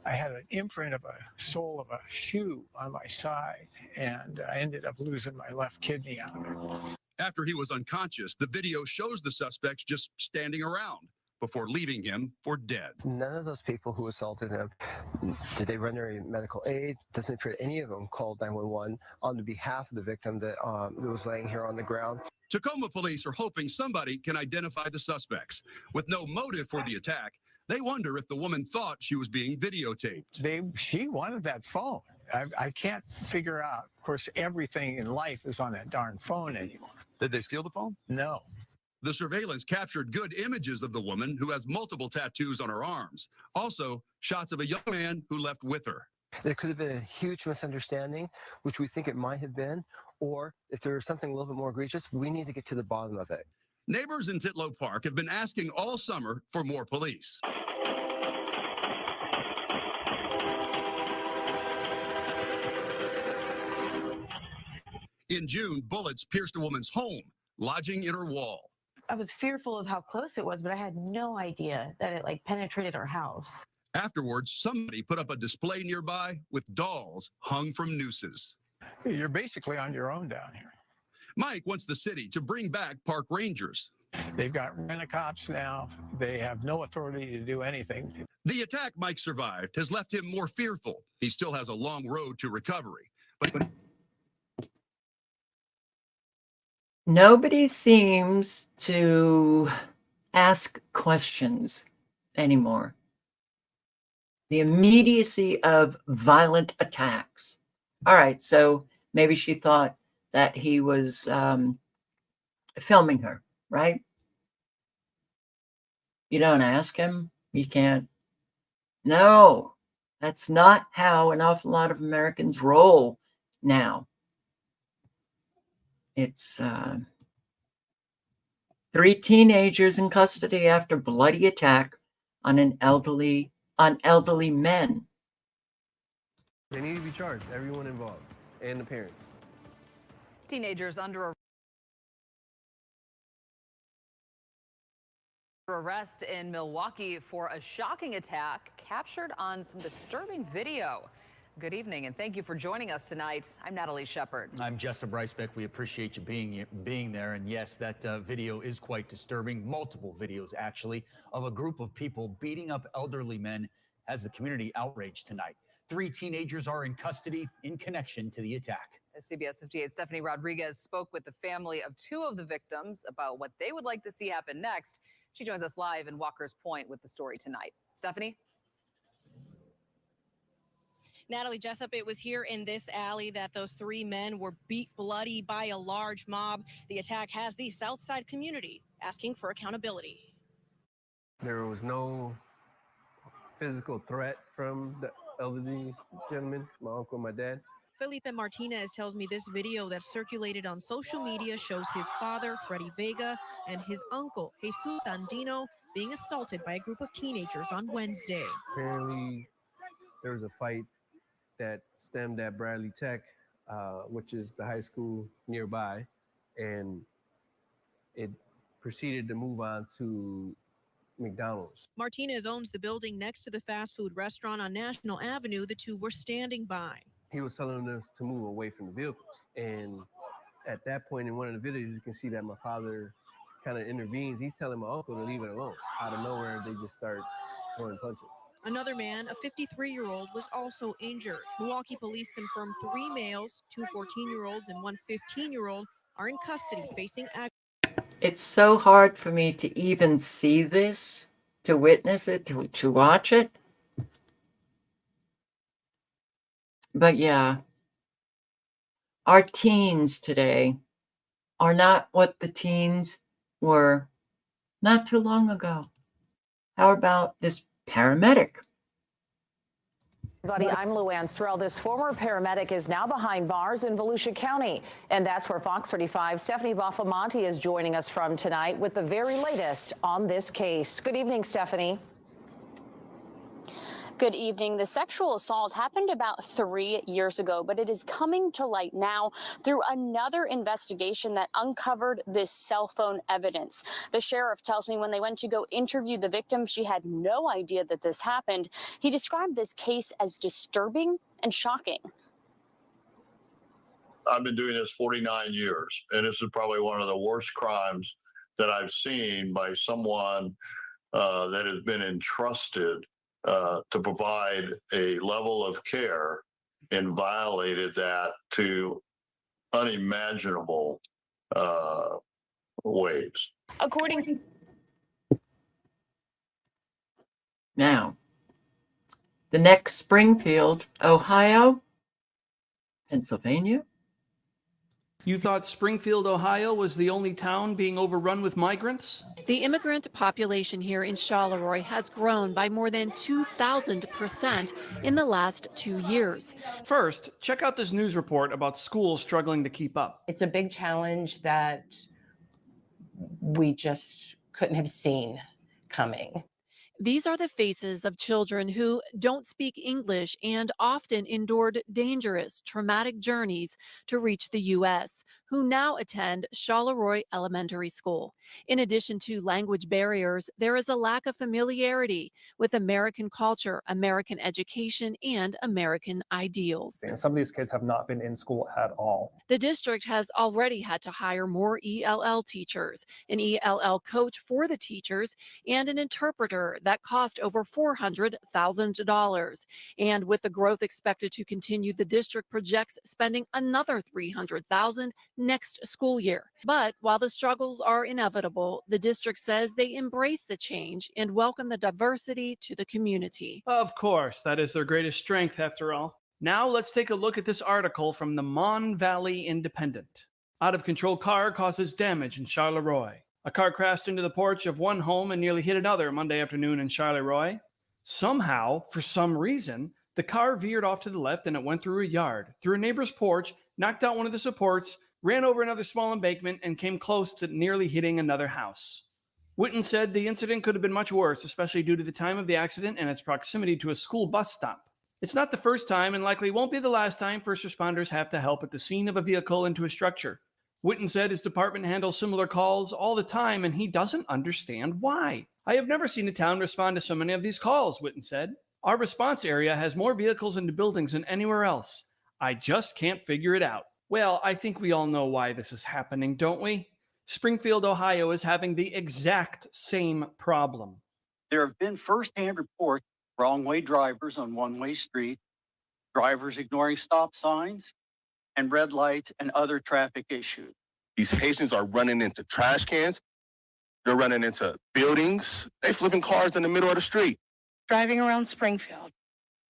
S2: I had an imprint of a sole of a shoe on my side, and I ended up losing my left kidney out of it.
S3: After he was unconscious, the video shows the suspects just standing around before leaving him for dead.
S13: None of those people who assaulted him, did they render any medical aid? Doesn't appear any of them called 911 on behalf of the victim that was laying here on the ground.
S3: Tacoma police are hoping somebody can identify the suspects. With no motive for the attack, they wonder if the woman thought she was being videotaped.
S2: She wanted that phone. I can't figure out. Of course, everything in life is on that darn phone anymore.
S3: Did they steal the phone?
S2: No.
S3: The surveillance captured good images of the woman who has multiple tattoos on her arms. Also, shots of a young man who left with her.
S13: There could have been a huge misunderstanding, which we think it might have been, or if there was something a little bit more egregious, we need to get to the bottom of it.
S3: Neighbors in Titlow Park have been asking all summer for more police. In June, bullets pierced a woman's home, lodging in her wall.
S17: I was fearful of how close it was, but I had no idea that it penetrated our house.
S3: Afterwards, somebody put up a display nearby with dolls hung from nooses.
S2: You're basically on your own down here.
S3: Mike wants the city to bring back park rangers.
S2: They've got rent-a-cops now. They have no authority to do anything.
S3: The attack Mike survived has left him more fearful. He still has a long road to recovery. But
S1: nobody seems to ask questions anymore. The immediacy of violent attacks. All right, so maybe she thought that he was filming her, right? You don't ask him. You can't. No, that's not how an awful lot of Americans roll now. It's 3 teenagers in custody after bloody attack on elderly men.
S18: They need to be charged, everyone involved, and the parents.
S26: Teenagers under arrest in Milwaukee for a shocking attack captured on some disturbing video. Good evening, and thank you for joining us tonight. I'm Natalie Shepard.
S27: I'm Jessa Brycebeck. We appreciate you being there. And yes, that video is quite disturbing. Multiple videos, actually, of a group of people beating up elderly men has the community outraged tonight. 3 teenagers are in custody in connection to the attack.
S26: As CBS 58's Stephanie Rodriguez spoke with the family of 2 of the victims about what they would like to see happen next. She joins us live in Walker's Point with the story tonight. Stephanie?
S28: Natalie Jessup, it was here in this alley that those 3 men were beat bloody by a large mob. The attack has the Southside community asking for accountability.
S18: There was no physical threat from the elderly gentleman, my uncle and my dad.
S28: Felipe Martinez tells me this video that circulated on social media shows his father, Freddy Vega, and his uncle, Jesus Andino, being assaulted by a group of teenagers on Wednesday.
S18: Apparently, there was a fight that stemmed at Bradley Tech, which is the high school nearby, and it proceeded to move on to McDonald's.
S28: Martinez owns the building next to the fast food restaurant on National Avenue the two were standing by.
S18: He was telling us to move away from the vehicles. And at that point in one of the videos, you can see that my father kind of intervenes. He's telling my uncle to leave it alone. Out of nowhere, they just start throwing punches.
S28: Another man, a 53-year-old, was also injured. Milwaukee police confirmed 3 males, 2 14-year-olds and 1 15-year-old, are in custody facing action.
S1: It's so hard for me to even see this, to witness it, to watch it. But yeah, our teens today are not what the teens were not too long ago. How about this paramedic?
S4: Everybody, I'm Luann Strell. This former paramedic is now behind bars in Volusia County. And that's where Fox 35's Stephanie Baffamonte is joining us from tonight with the very latest on this case. Good evening, Stephanie.
S5: Good evening. The sexual assault happened about 3 years ago, but it is coming to light now through another investigation that uncovered this cell phone evidence. The sheriff tells me when they went to go interview the victim, she had no idea that this happened. He described this case as disturbing and shocking.
S6: I've been doing this 49 years, and this is probably one of the worst crimes that I've seen by someone that has been entrusted to provide a level of care and violated that to unimaginable ways.
S5: According
S1: Now, the next Springfield, Ohio, Pennsylvania.
S9: You thought Springfield, Ohio was the only town being overrun with migrants?
S28: The immigrant population here in Charleroi has grown by more than 2,000% in the last 2 years.
S9: First, check out this news report about schools struggling to keep up.
S19: It's a big challenge that we just couldn't have seen coming.
S28: These are the faces of children who don't speak English and often endured dangerous, traumatic journeys to reach the U.S., who now attend Charleroi Elementary School. In addition to language barriers, there is a lack of familiarity with American culture, American education, and American ideals.
S20: And some of these kids have not been in school at all.
S28: The district has already had to hire more ELL teachers, an ELL coach for the teachers, and an interpreter that cost over $400,000. And with the growth expected to continue, the district projects spending another $300,000 next school year. But while the struggles are inevitable, the district says they embrace the change and welcome the diversity to the community.
S9: Of course, that is their greatest strength after all. Now let's take a look at this article from the Mon Valley Independent. Out-of-control car causes damage in Charleroi. A car crashed into the porch of one home and nearly hit another Monday afternoon in Charleroi. Somehow, for some reason, the car veered off to the left and it went through a yard, through a neighbor's porch, knocked out one of the supports, ran over another small embankment, and came close to nearly hitting another house. Witten said the incident could have been much worse, especially due to the time of the accident and its proximity to a school bus stop. It's not the first time and likely won't be the last time first responders have to help at the scene of a vehicle into a structure. Witten said his department handles similar calls all the time and he doesn't understand why. I have never seen a town respond to so many of these calls, Witten said. Our response area has more vehicles into buildings than anywhere else. I just can't figure it out. Well, I think we all know why this is happening, don't we? Springfield, Ohio is having the exact same problem.
S21: There have been firsthand reports of wrong-way drivers on one-way streets, drivers ignoring stop signs, and red lights and other traffic issues.
S22: These Haitians are running into trash cans. They're running into buildings. They're flipping cars in the middle of the street.
S29: Driving around Springfield,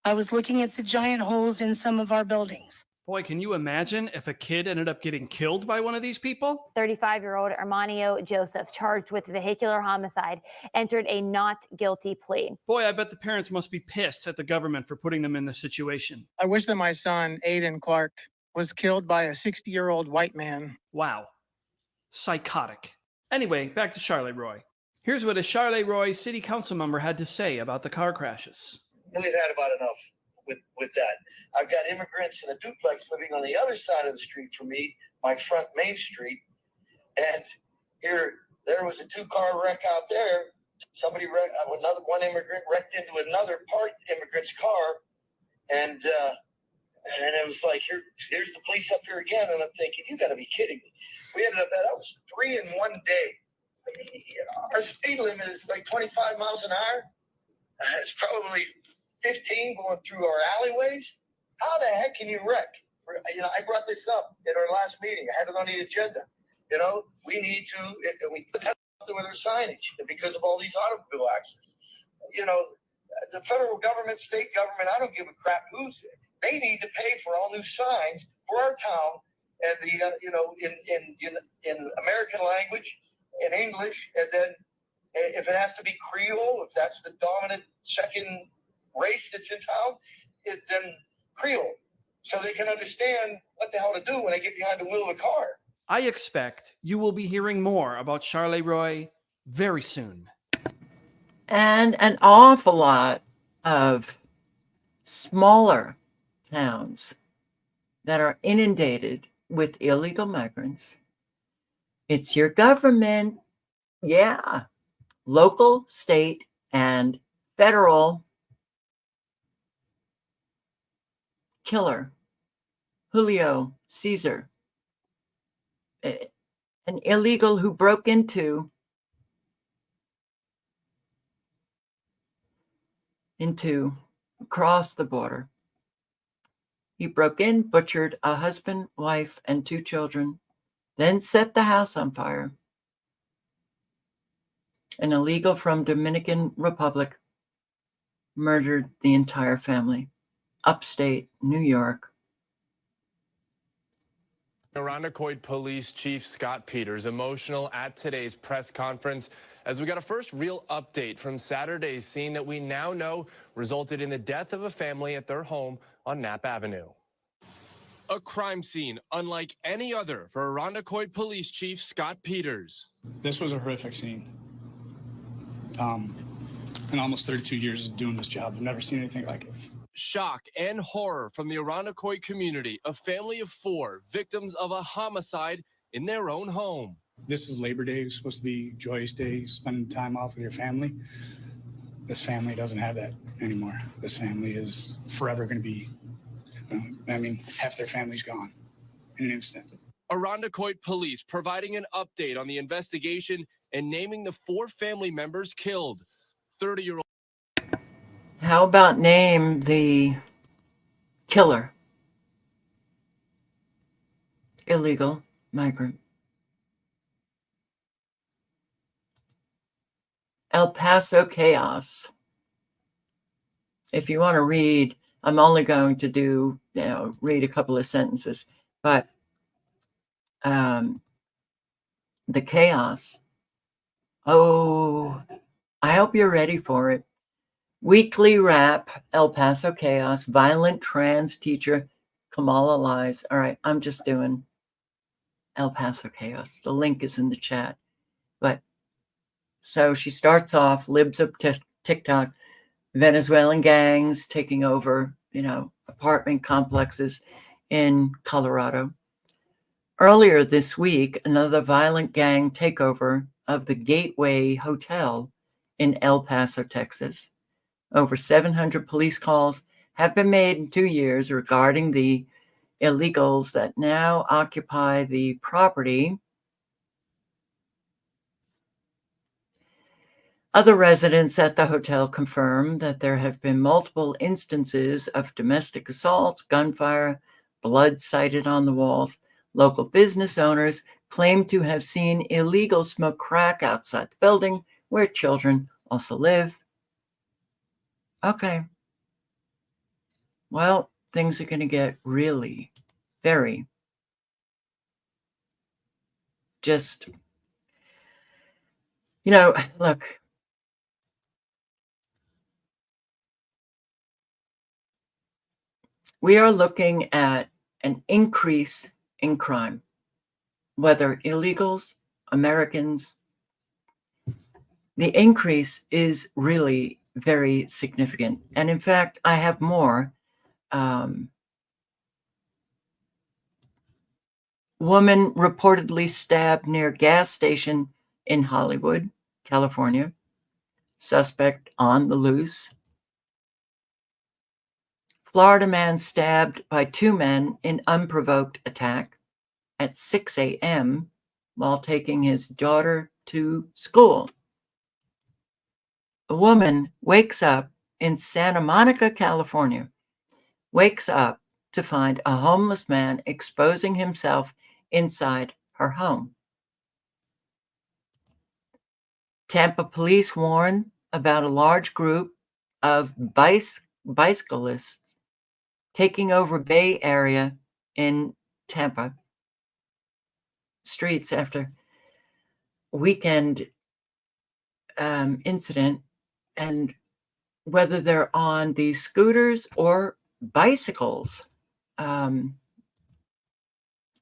S29: I was looking at the giant holes in some of our buildings.
S9: Boy, can you imagine if a kid ended up getting killed by one of these people?
S7: 35-year-old Armanio Joseph, charged with vehicular homicide, entered a not guilty plea.
S9: Boy, I bet the parents must be pissed at the government for putting them in this situation.
S8: I wish that my son, Aiden Clark, was killed by a 60-year-old white man.
S9: Wow. Psychotic. Anyway, back to Charleroi. Here's what a Charleroi city council member had to say about the car crashes.
S10: We've had about enough with that. I've got immigrants in a duplex living on the other side of the street from me, my front main street, and there was a two-car wreck out there. One immigrant wrecked into another parked immigrant's car, and it was like, here's the police up here again, and I'm thinking, you got to be kidding me. We ended up, that was 3 in one day. Our speed limit is like 25 miles an hour. It's probably 15 going through our alleyways. How the heck can you wreck? I brought this up at our last meeting. I had it on the agenda. We need to, we put that out there with our signage because of all these automobile accidents. The federal government, state government, I don't give a crap who's it. They need to pay for all new signs for our town and in American language, in English, and then if it has to be Creole, if that's the dominant second race that's in town, then Creole, so they can understand what the hell to do when they get behind the wheel of a car.
S9: I expect you will be hearing more about Charleroi very soon.
S1: And an awful lot of smaller towns that are inundated with illegal migrants. It's your government, local, state, and federal killer, Julio Caesar, an illegal who broke across the border. He broke in, butchered a husband, wife, and 2 children, then set the house on fire. An illegal from Dominican Republic murdered the entire family. Upstate New York.
S11: Irondequoit Police Chief Scott Peters emotional at today's press conference as we got a first real update from Saturday's scene that we now know resulted in the death of a family at their home on Knapp Avenue. A crime scene unlike any other for Irondequoit Police Chief Scott Peters.
S12: This was a horrific scene. In almost 32 years of doing this job, I've never seen anything like it.
S11: Shock and horror from the Irondequoit community, a family of 4 victims of a homicide in their own home.
S12: This is Labor Day. It's supposed to be joyous day, spending time off with your family. This family doesn't have that anymore. This family is forever going to be, half their family's gone in an instant.
S11: Irondequoit Police providing an update on the investigation and naming the 4 family members killed. 30-year-old.
S1: How about name the killer? Illegal migrant. El Paso chaos. If you want to read, I'm only going to read a couple of sentences, but the chaos. Oh, I hope you're ready for it. Weekly wrap, El Paso chaos, violent trans teacher, Kamala lies. All right, I'm just doing El Paso chaos. The link is in the chat. But so she starts off, libs of TikTok, Venezuelan gangs taking over, apartment complexes in Colorado. Earlier this week, another violent gang takeover of the Gateway Hotel in El Paso, Texas. Over 700 police calls have been made in 2 years regarding the illegals that now occupy the property. Other residents at the hotel confirm that there have been multiple instances of domestic assaults, gunfire, blood sighted on the walls. Local business owners claim to have illegal illegals smoke crack outside the building where children also live. Okay. Well, things are going to get really, very. Just, look, we are looking at an increase in crime, whether illegals, Americans. The increase is really very significant. And in fact, I have more. Woman reportedly stabbed near gas station in Hollywood, California. Suspect on the loose. Florida man stabbed by two men in unprovoked attack at 6 a.m. while taking his daughter to school. A woman wakes up in Santa Monica, California, wakes up to find a homeless man exposing himself inside her home. Tampa police warn about a large group of bicyclists taking over Bay Area in Tampa streets after weekend incident, and whether they're on these scooters or bicycles.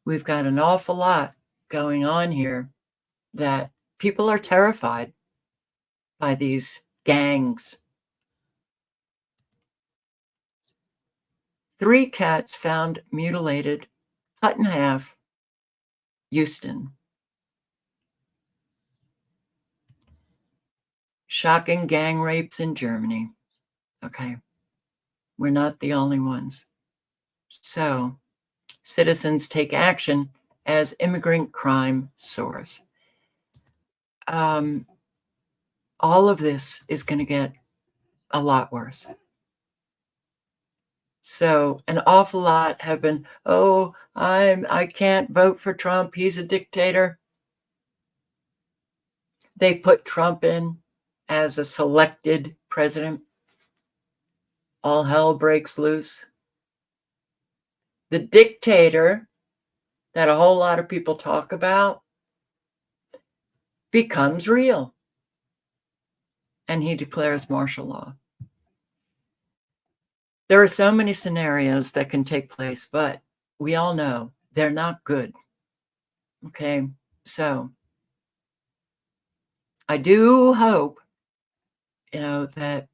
S1: We've got an awful lot going on here that people are terrified by these gangs. 3 cats found mutilated, cut in half, Houston. Shocking gang rapes in Germany. Okay, we're not the only ones. So, citizens take action as immigrant crime soars. All of this is going to get a lot worse. So an awful lot have been, I can't vote for Trump. He's a dictator. They put Trump in as a selected president. All hell breaks loose. The dictator that a whole lot of people talk about becomes real. And he declares martial law. There are so many scenarios that can take place, but we all know they're not good. Okay, so I do hope, that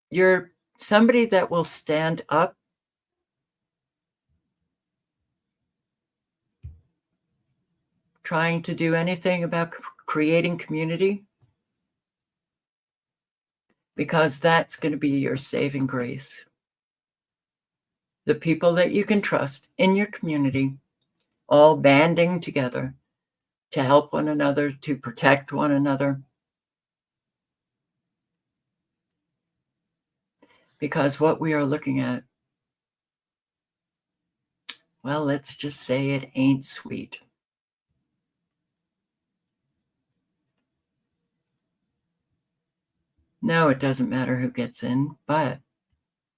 S1: you're somebody that will stand up trying to do anything about creating community, because that's going to be your saving grace. The people that you can trust in your community, all banding together to help one another, to protect one another. Because what we are looking at, well, let's just say it ain't sweet. No, it doesn't matter who gets in, but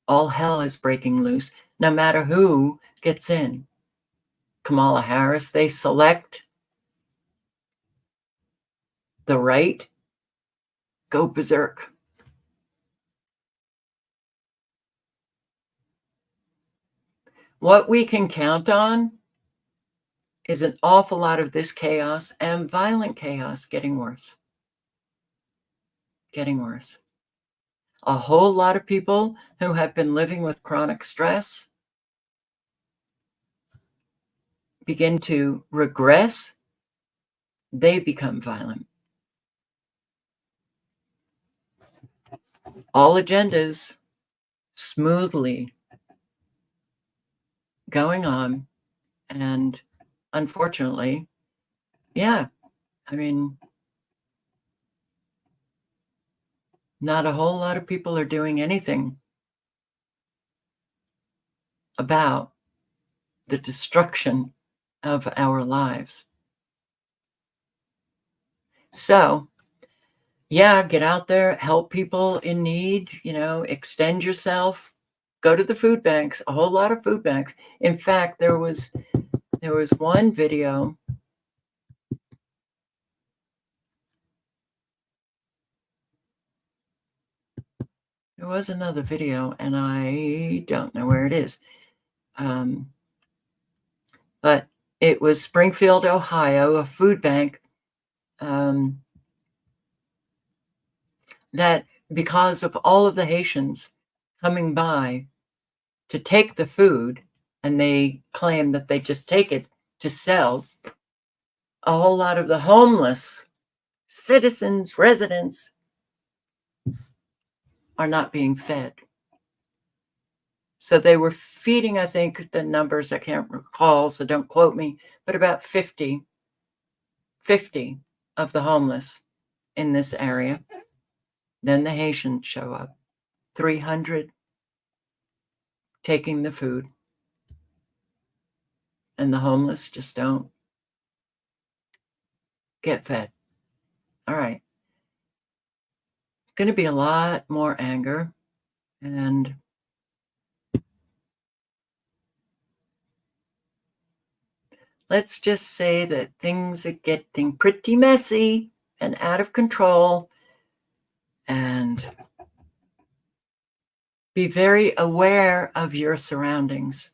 S1: all hell is breaking loose, no matter who gets in. Kamala Harris, they select the right, go berserk. What we can count on is an awful lot of this chaos and violent chaos getting worse. Getting worse. A whole lot of people who have been living with chronic stress begin to regress. They become violent. All agendas smoothly going on. And unfortunately, not a whole lot of people are doing anything about the destruction of our lives. So, get out there, help people in need, extend yourself, Go to the food banks, a whole lot of food banks. In fact, there was one video. There was another video, and I don't know where it is. But it was Springfield, Ohio, a food bank that, because of all of the Haitians coming by to take the food, and they claim that they just take it to sell, a whole lot of the homeless citizens, residents, are not being fed. So they were feeding, I think the numbers, I can't recall, so don't quote me, but about 50 of the homeless in this area. Then the Haitians show up, 300 taking the food. And the homeless just don't get fed. All right. It's going to be a lot more anger. And let's just say that things are getting pretty messy and out of control. And be very aware of your surroundings.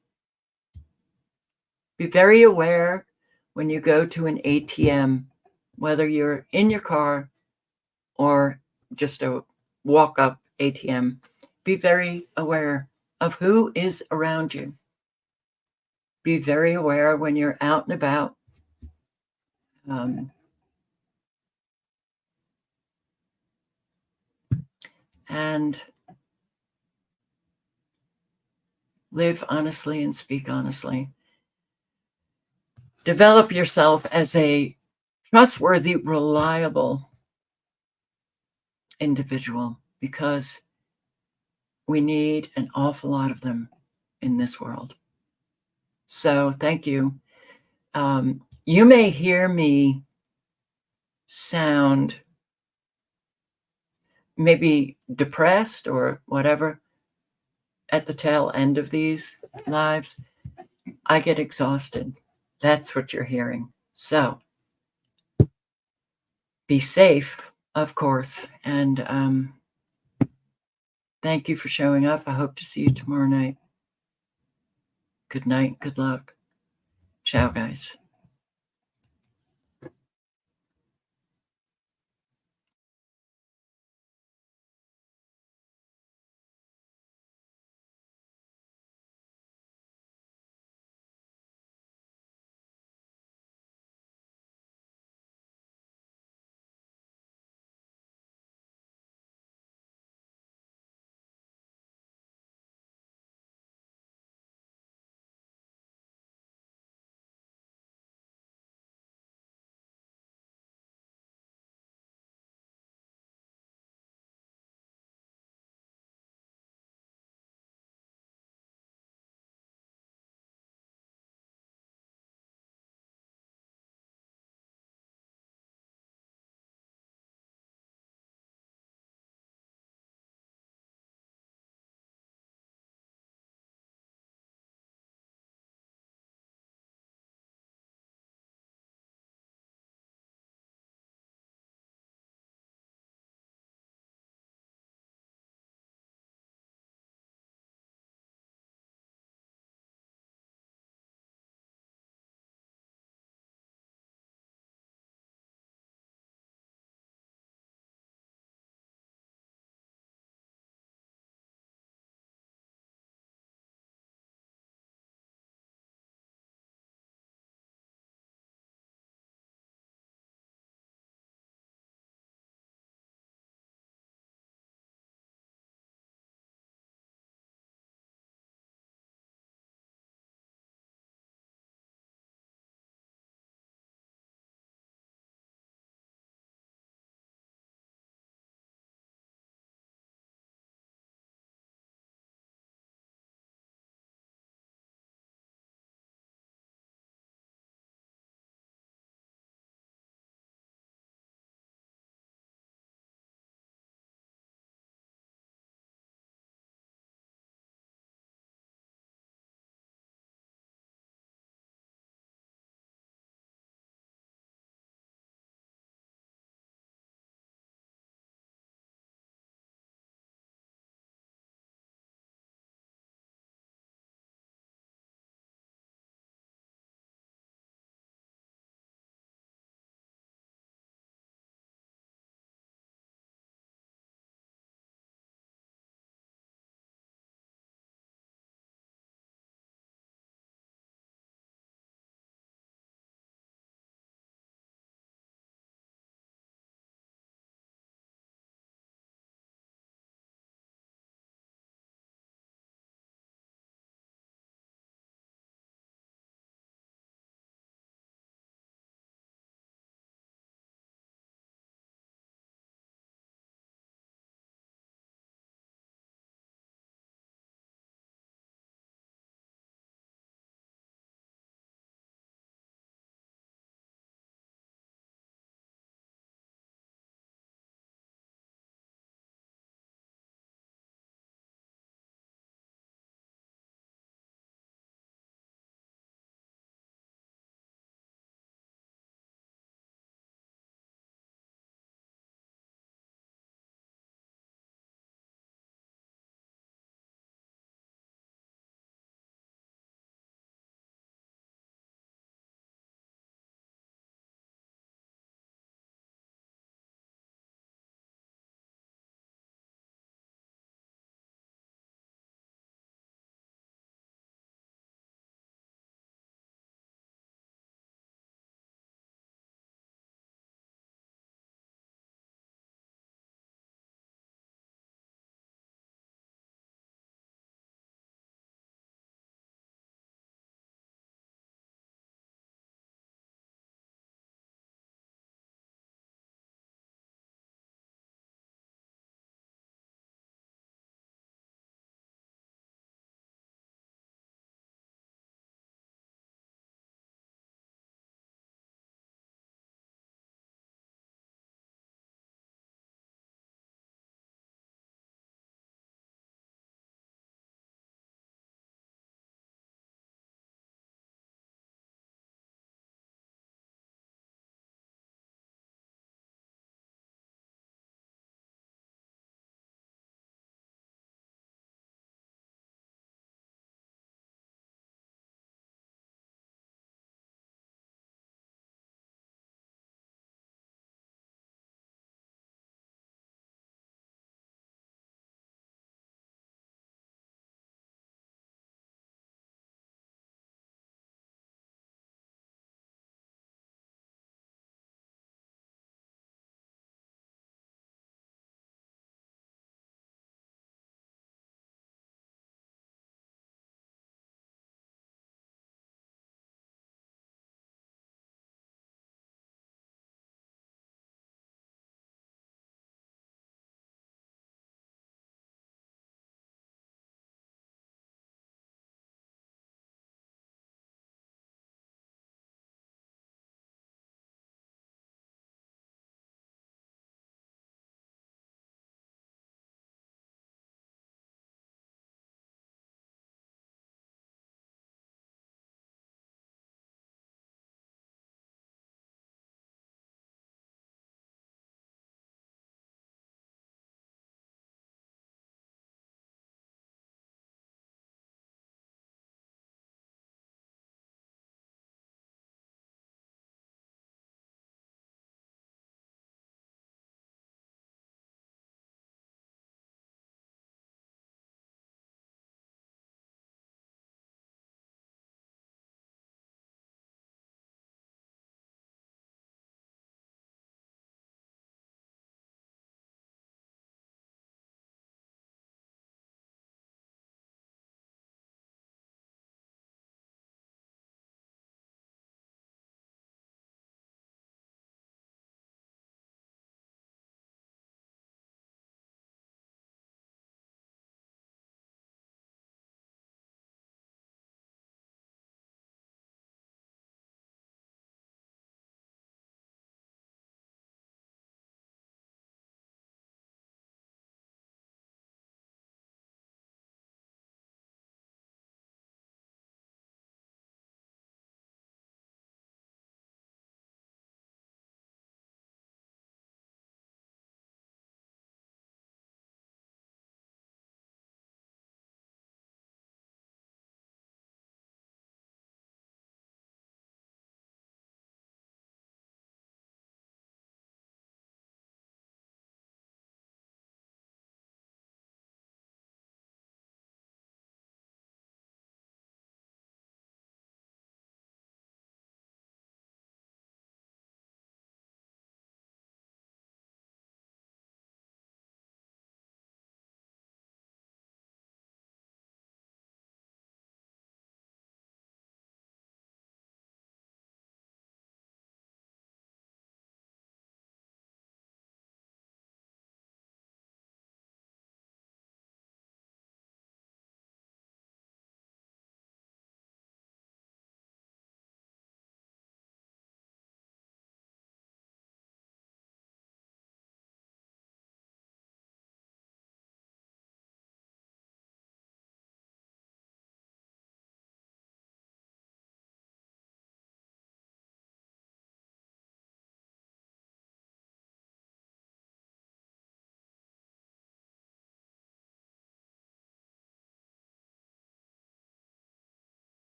S1: Be very aware when you go to an ATM, whether you're in your car or just a walk-up ATM. Be very aware of who is around you. Be very aware when you're out and about. And live honestly and speak honestly. Develop yourself as a trustworthy, reliable individual, because we need an awful lot of them in this world. So thank you. You may hear me sound maybe depressed or whatever at the tail end of these lives. I get exhausted. That's what you're hearing. So be safe, of course. And thank you for showing up. I hope to see you tomorrow night. Good night. Good luck. Ciao, guys.